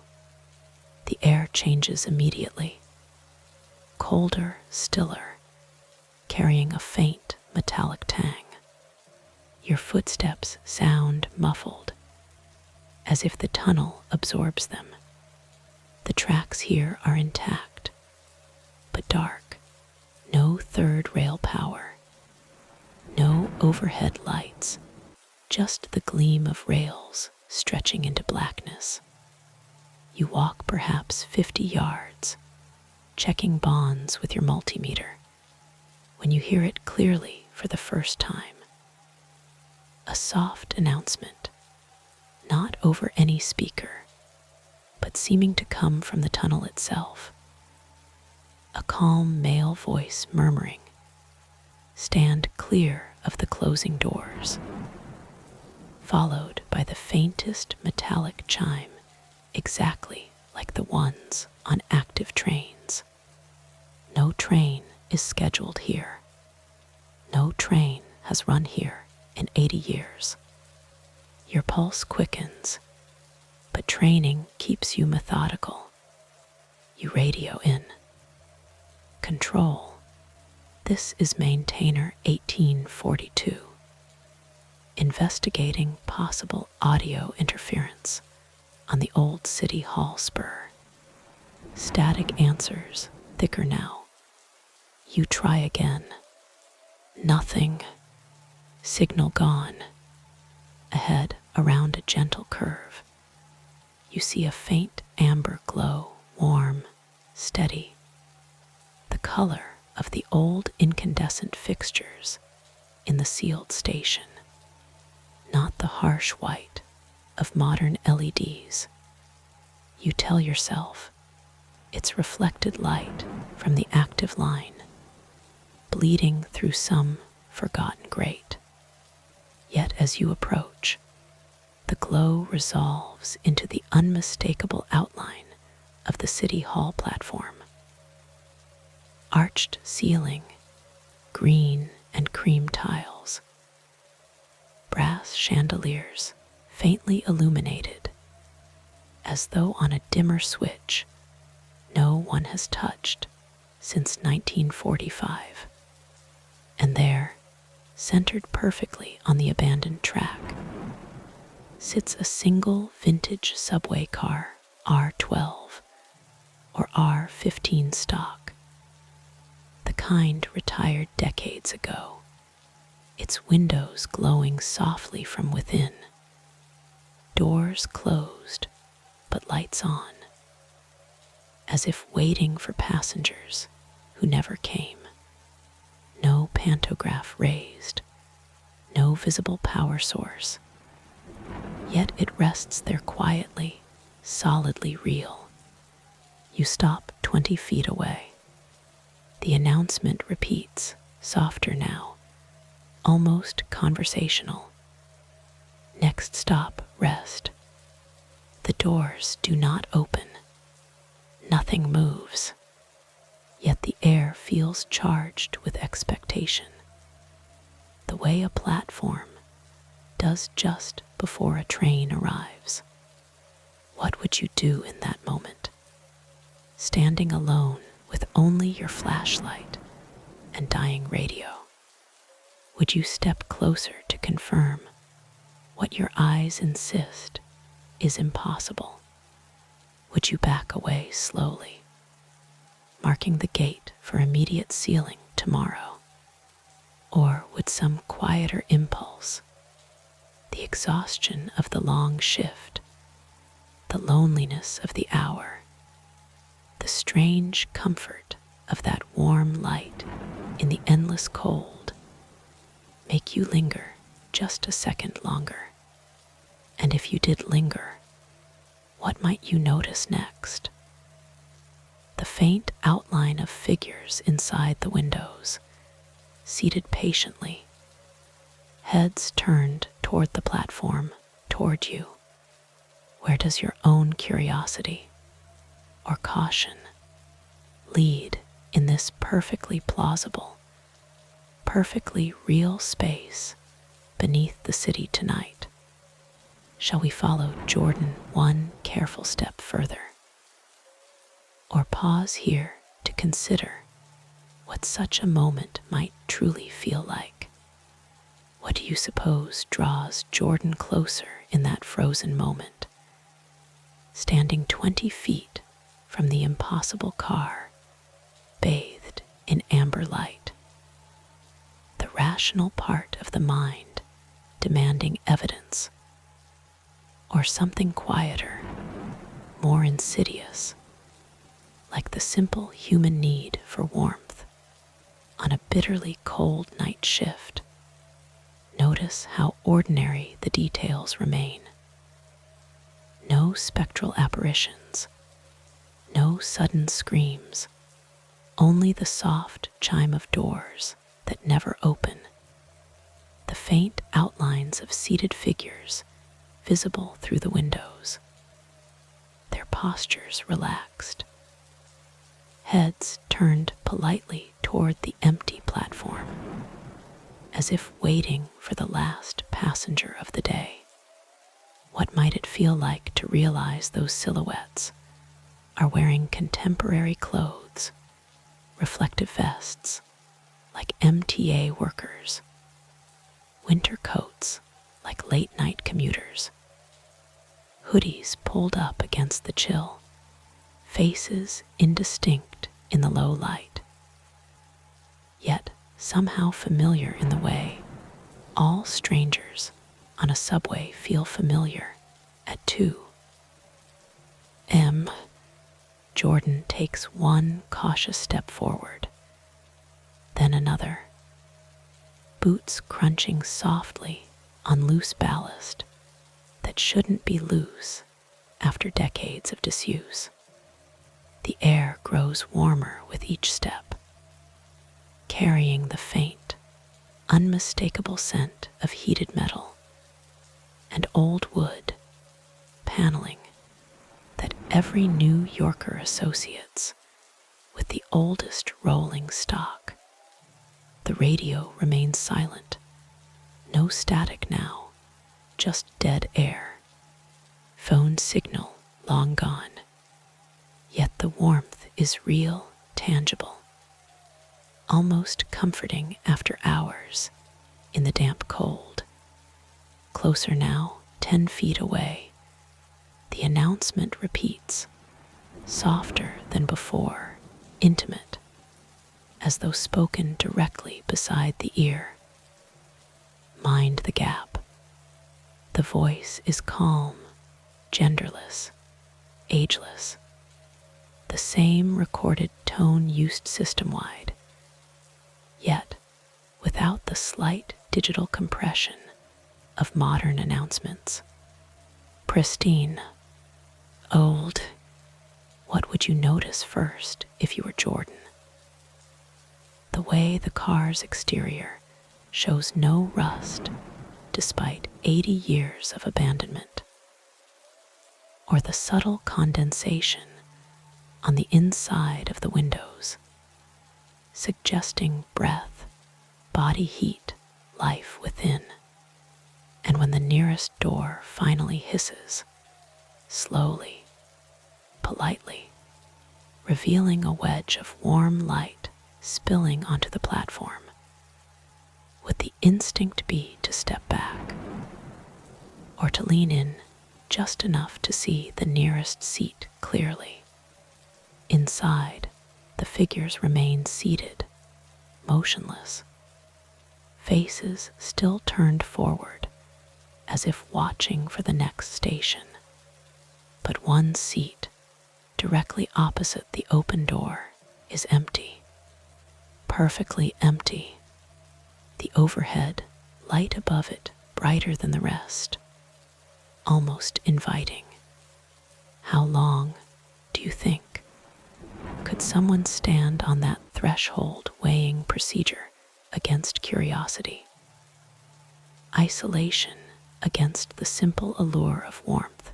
Speaker 1: The air changes immediately, colder, stiller, carrying a faint metallic tang. Your footsteps sound muffled, as if the tunnel absorbs them. The tracks here are intact, but dark. No third rail power, no overhead lights, just the gleam of rails stretching into blackness. You walk perhaps 50 yards, checking bonds with your multimeter, when you hear it clearly for the first time. A soft announcement, not over any speaker, but seeming to come from the tunnel itself. A calm male voice murmuring, "Stand clear of the closing doors," followed by the faintest metallic chime, exactly like the ones on active trains. No train is scheduled here. No train has run here in 80 years. Your pulse quickens, but training keeps you methodical. You radio in. "Control, this is maintainer 1842. Investigating possible audio interference on the old City Hall spur." Static answers, thicker now. You try again. Nothing. Signal gone. Ahead, around a gentle curve, you see a faint amber glow, warm, steady. The color of the old incandescent fixtures in the sealed station, not the harsh white of modern LEDs. You tell yourself it's reflected light from the active line, bleeding through some forgotten grate. Yet as you approach, the glow resolves into the unmistakable outline of the City Hall platform. Arched ceiling, green and cream tiles, brass chandeliers faintly illuminated, as though on a dimmer switch no one has touched since 1945. And there, centered perfectly on the abandoned track, sits a single vintage subway car, R12 or R15 stock, the kind retired decades ago, its windows glowing softly from within, doors closed but lights on, as if waiting for passengers who never came. No pantograph raised, no visible power source, yet it rests there quietly, solidly real. You stop 20 feet away. The announcement repeats, softer now, almost conversational. "Next stop, rest." The doors do not open. Nothing moves. Yet the air feels charged with expectation, the way a platform does just before a train arrives. What would you do in that moment? Standing alone with only your flashlight and dying radio, would you step closer to confirm what your eyes insist is impossible? Would you back away slowly, marking the gate for immediate sealing tomorrow? Or would some quieter impulse, the exhaustion of the long shift, the loneliness of the hour, the strange comfort of that warm light in the endless cold, make you linger just a second longer? And if you did linger, what might you notice next? The faint outline of figures inside the windows, seated patiently, heads turned toward the platform, toward you. Where does your own curiosity or caution lead in this perfectly plausible, perfectly real space beneath the city tonight? Shall we follow Jordan one careful step further? Or pause here to consider what such a moment might truly feel like? What do you suppose draws Jordan closer in that frozen moment? Standing 20 feet from the impossible car, bathed in amber light. The rational part of the mind demanding evidence, or something quieter, more insidious, like the simple human need for warmth on a bitterly cold night shift. Notice how ordinary the details remain. No spectral apparitions, no sudden screams, only the soft chime of doors that never open, the faint outlines of seated figures visible through the windows, their postures relaxed, heads turned politely toward the empty platform, as if waiting for the last passenger of the day. What might it feel like to realize those silhouettes are wearing contemporary clothes, reflective vests like MTA workers, winter coats like late-night commuters, hoodies pulled up against the chill, faces indistinct in the low light, yet somehow familiar in the way all strangers on a subway feel familiar at 2 a.m. Jordan takes one cautious step forward, then another, boots crunching softly on loose ballast that shouldn't be loose after decades of disuse. The air grows warmer with each step, carrying the faint, unmistakable scent of heated metal and old wood paneling that every New Yorker associates with the oldest rolling stock. The radio remains silent, no static now, just dead air, phone signal long gone, yet the warmth is real, tangible, almost comforting after hours in the damp cold. Closer now, 10 feet away, the announcement repeats, softer than before, intimate, as though spoken directly beside the ear. Mind the gap. The voice is calm, genderless, ageless, the same recorded tone used system-wide, yet without the slight digital compression of modern announcements. Pristine, old. What would you notice first if you were Jordan? The way the car's exterior shows no rust despite 80 years of abandonment, or the subtle condensation on the inside of the windows, suggesting breath, body heat, life within. And when the nearest door finally hisses, slowly, politely, revealing a wedge of warm light spilling onto the platform, would the instinct be to step back, or to lean in just enough to see the nearest seat clearly? Inside, the figures remain seated, motionless, faces still turned forward, as if watching for the next station. But one seat, directly opposite the open door, is empty, perfectly empty. The overhead, light above it, brighter than the rest, almost inviting. How long, do you think, could someone stand on that threshold weighing procedure against curiosity? Isolation against the simple allure of warmth,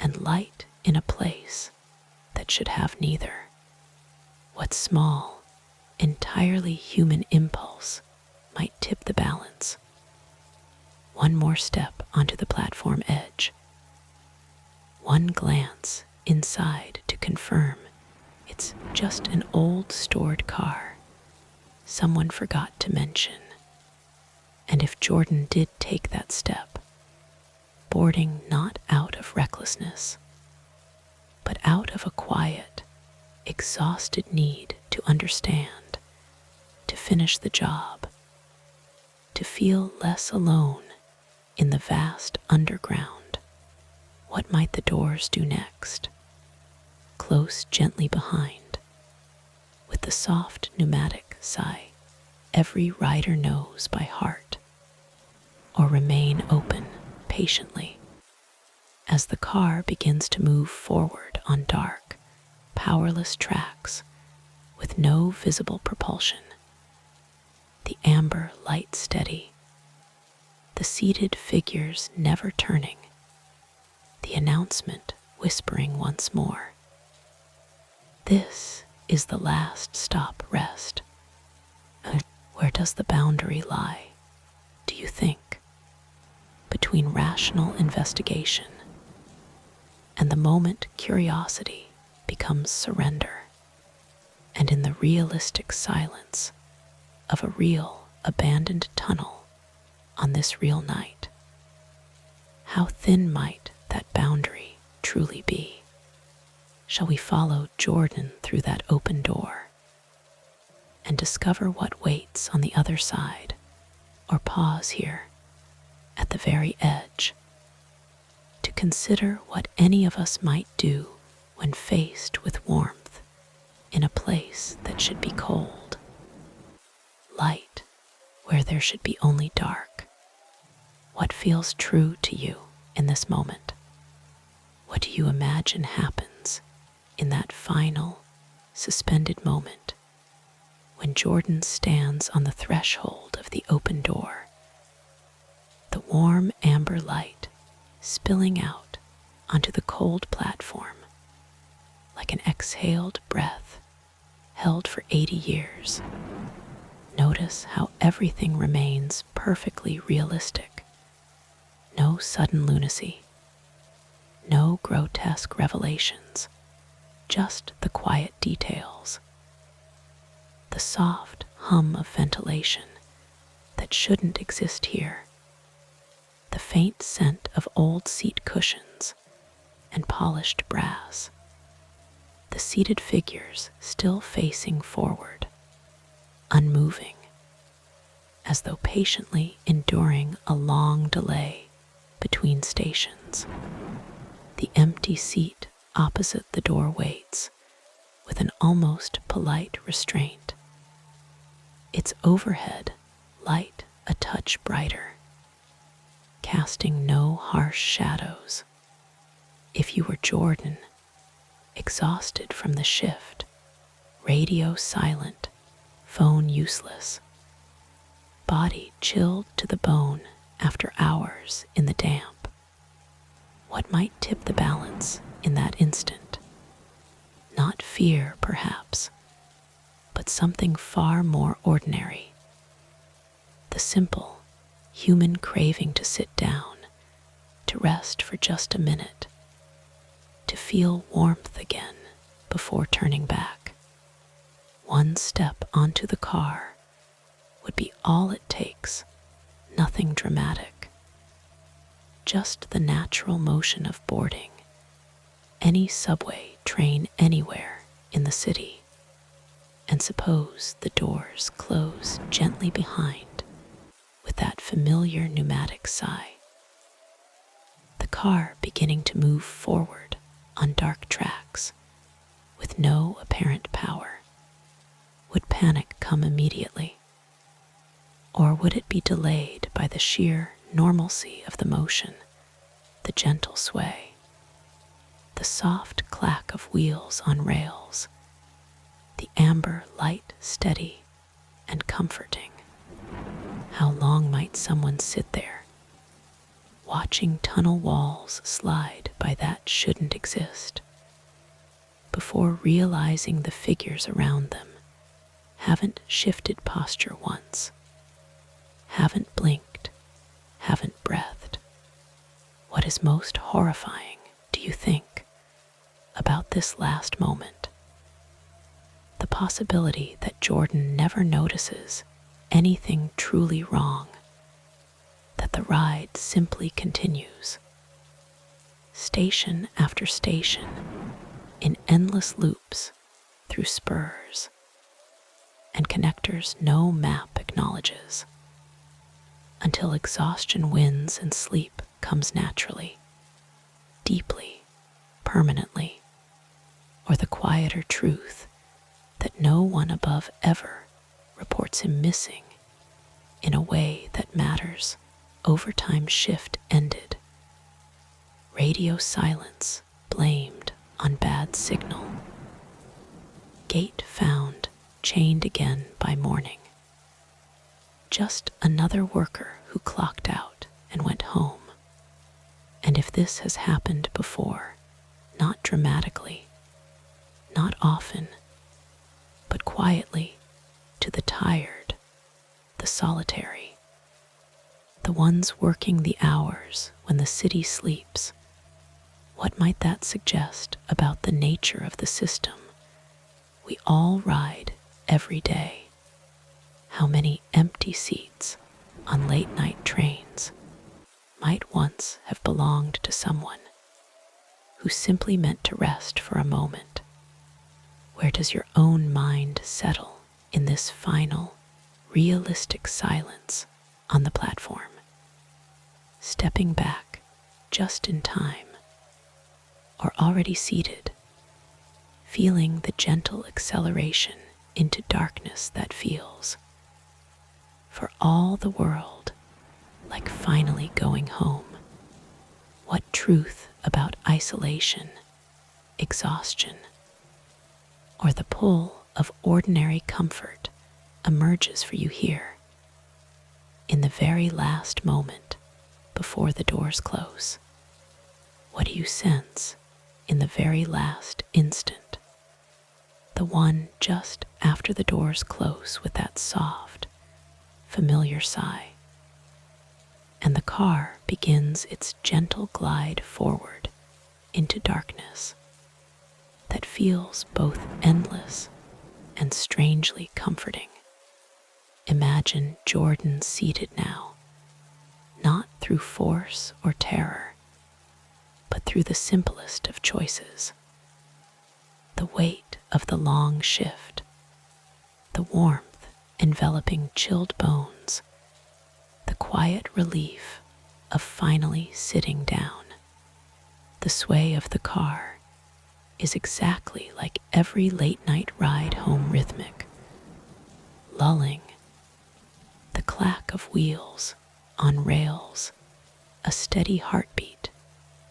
Speaker 1: and light in a place that should have neither. What small, entirely human impulse might tip the balance? One more step onto the platform edge. One glance inside to confirm it's just an old stored car someone forgot to mention. And if Jordan did take that step, boarding not out of recklessness, but out of a quiet, exhausted need to understand, to finish the job, to feel less alone in the vast underground. What might the doors do next? Close gently behind, with the soft pneumatic sigh every rider knows by heart, or remain open patiently as the car begins to move forward on dark, powerless tracks with no visible propulsion. The amber light steady, the seated figures never turning, the announcement whispering once more. This is the last stop rest. Where does the boundary lie, do you think, between rational investigation and the moment curiosity becomes surrender, and in the realistic silence of a real abandoned tunnel on this real night? How thin might that boundary truly be? Shall we follow Jordan through that open door and discover what waits on the other side, or pause here at the very edge to consider what any of us might do when faced with warmth in a place that should be cold, light where there should be only dark? What feels true to you in this moment? What do you imagine happens in that final, suspended moment when Jordan stands on the threshold of the open door, the warm amber light spilling out onto the cold platform like an exhaled breath held for 80 years? Notice how everything remains perfectly realistic. No sudden lunacy, no grotesque revelations, just the quiet details. The soft hum of ventilation that shouldn't exist here. The faint scent of old seat cushions and polished brass. The seated figures still facing forward, unmoving, as though patiently enduring a long delay between stations. The empty seat opposite the door waits with an almost polite restraint, its overhead light a touch brighter, casting no harsh shadows. If you were Jordan, exhausted from the shift, radio silent, phone useless, body chilled to the bone after hours in the damp, what might tip the balance in that instant? Not fear, perhaps, but something far more ordinary. The simple, human craving to sit down, to rest for just a minute, to feel warmth again before turning back. One step onto the car would be all it takes, nothing dramatic. Just the natural motion of boarding any subway train anywhere in the city. And suppose the doors close gently behind with that familiar pneumatic sigh. The car beginning to move forward on dark tracks with no apparent power. Would panic come immediately? Or would it be delayed by the sheer normalcy of the motion, the gentle sway, the soft clack of wheels on rails, the amber light steady and comforting? How long might someone sit there, watching tunnel walls slide by that shouldn't exist, before realizing the figures around them haven't shifted posture once, haven't blinked, haven't breathed? What is most horrifying, do you think, about this last moment? The possibility that Jordan never notices anything truly wrong, that the ride simply continues, station after station, in endless loops through spurs and connectors no map acknowledges, until exhaustion wins and sleep comes naturally, deeply, permanently, or the quieter truth that no one above ever reports him missing in a way that matters. Overtime shift ended. Radio silence blamed on bad signal. Gate found chained again by morning. Just another worker who clocked out and went home. And if this has happened before, not dramatically, not often, but quietly, to the tired, the solitary, the ones working the hours when the city sleeps, what might that suggest about the nature of the system we all ride every day? How many empty seats on late-night trains might once have belonged to someone who simply meant to rest for a moment? Where does your own mind settle in this final, realistic silence on the platform? Stepping back just in time, or already seated, feeling the gentle acceleration into darkness that feels, for all the world, like finally going home. What truth about isolation, exhaustion, or the pull of ordinary comfort emerges for you here, in the very last moment before the doors close? What do you sense in the very last instant, the one just after the doors close, with that soft, familiar sigh, and the car begins its gentle glide forward into darkness that feels both endless and strangely comforting? Imagine Jordan seated now, not through force or terror, but through the simplest of choices. The weight of the long shift, the warmth enveloping chilled bones, the quiet relief of finally sitting down. The sway of the car is exactly like every late-night ride home, rhythmic, lulling, the clack of wheels on rails, a steady heartbeat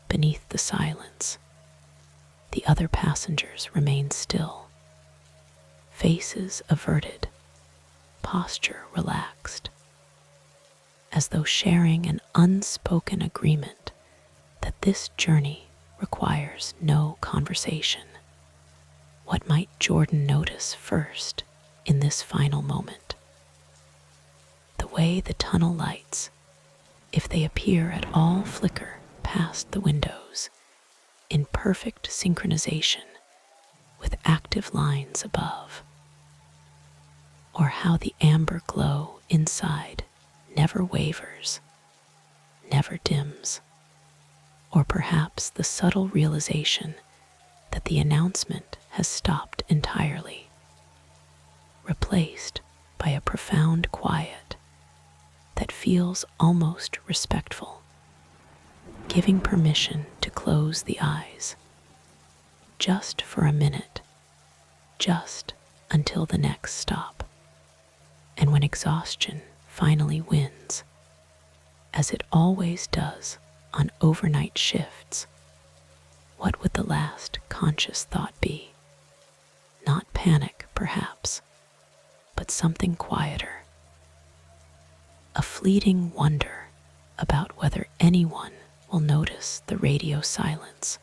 Speaker 1: beneath the silence. The other passengers remain still, faces averted, posture relaxed, as though sharing an unspoken agreement that this journey requires no conversation. What might Jordan notice first in this final moment? The way the tunnel lights, if they appear at all, flicker past the windows in perfect synchronization with active lines above, or how the amber glow inside never wavers, never dims, or perhaps the subtle realization that the announcement has stopped entirely, replaced by a profound quiet that feels almost respectful, giving permission to close the eyes, just for a minute, just until the next stop. And when exhaustion finally wins, as it always does on overnight shifts, what would the last conscious thought be? Not panic, perhaps, but something quieter. A fleeting wonder about whether anyone will notice the radio silence,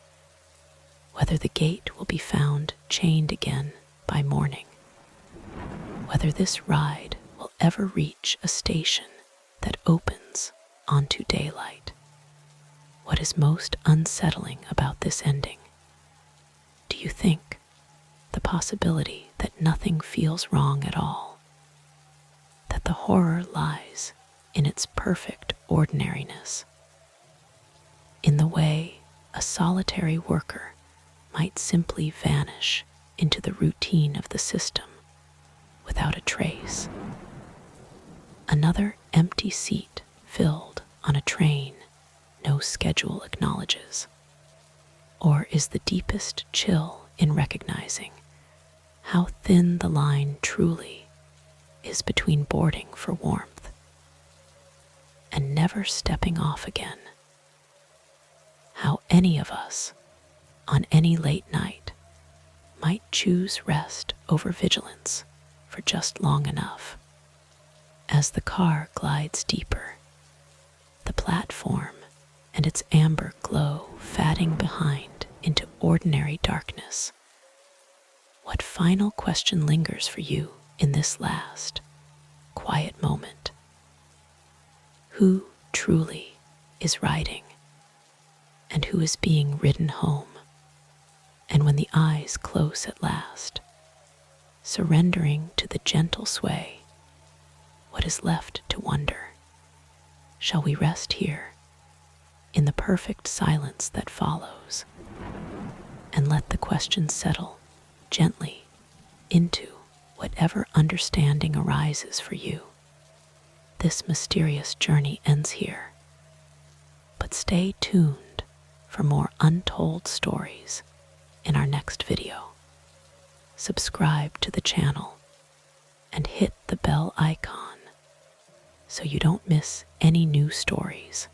Speaker 1: whether the gate will be found chained again by morning, whether this ride will ever reach a station that opens onto daylight. What is most unsettling about this ending? Do you think the possibility that nothing feels wrong at all, that the horror lies in its perfect ordinariness, in the way a solitary worker might simply vanish into the routine of the system without a trace? Another empty seat filled on a train no schedule acknowledges? Or is the deepest chill in recognizing how thin the line truly is between boarding for warmth and never stepping off again? How any of us, on any late night, might choose rest over vigilance for just long enough. As the car glides deeper, the platform and its amber glow fading behind into ordinary darkness, what final question lingers for you in this last, quiet moment? Who truly is riding, and who is being ridden home? And when the eyes close at last, surrendering to the gentle sway, what is left to wonder? Shall we rest here in the perfect silence that follows and let the question settle gently into whatever understanding arises for you? This mysterious journey ends here, but stay tuned for more untold stories in our next video. Subscribe to the channel and hit the bell icon so you don't miss any new stories.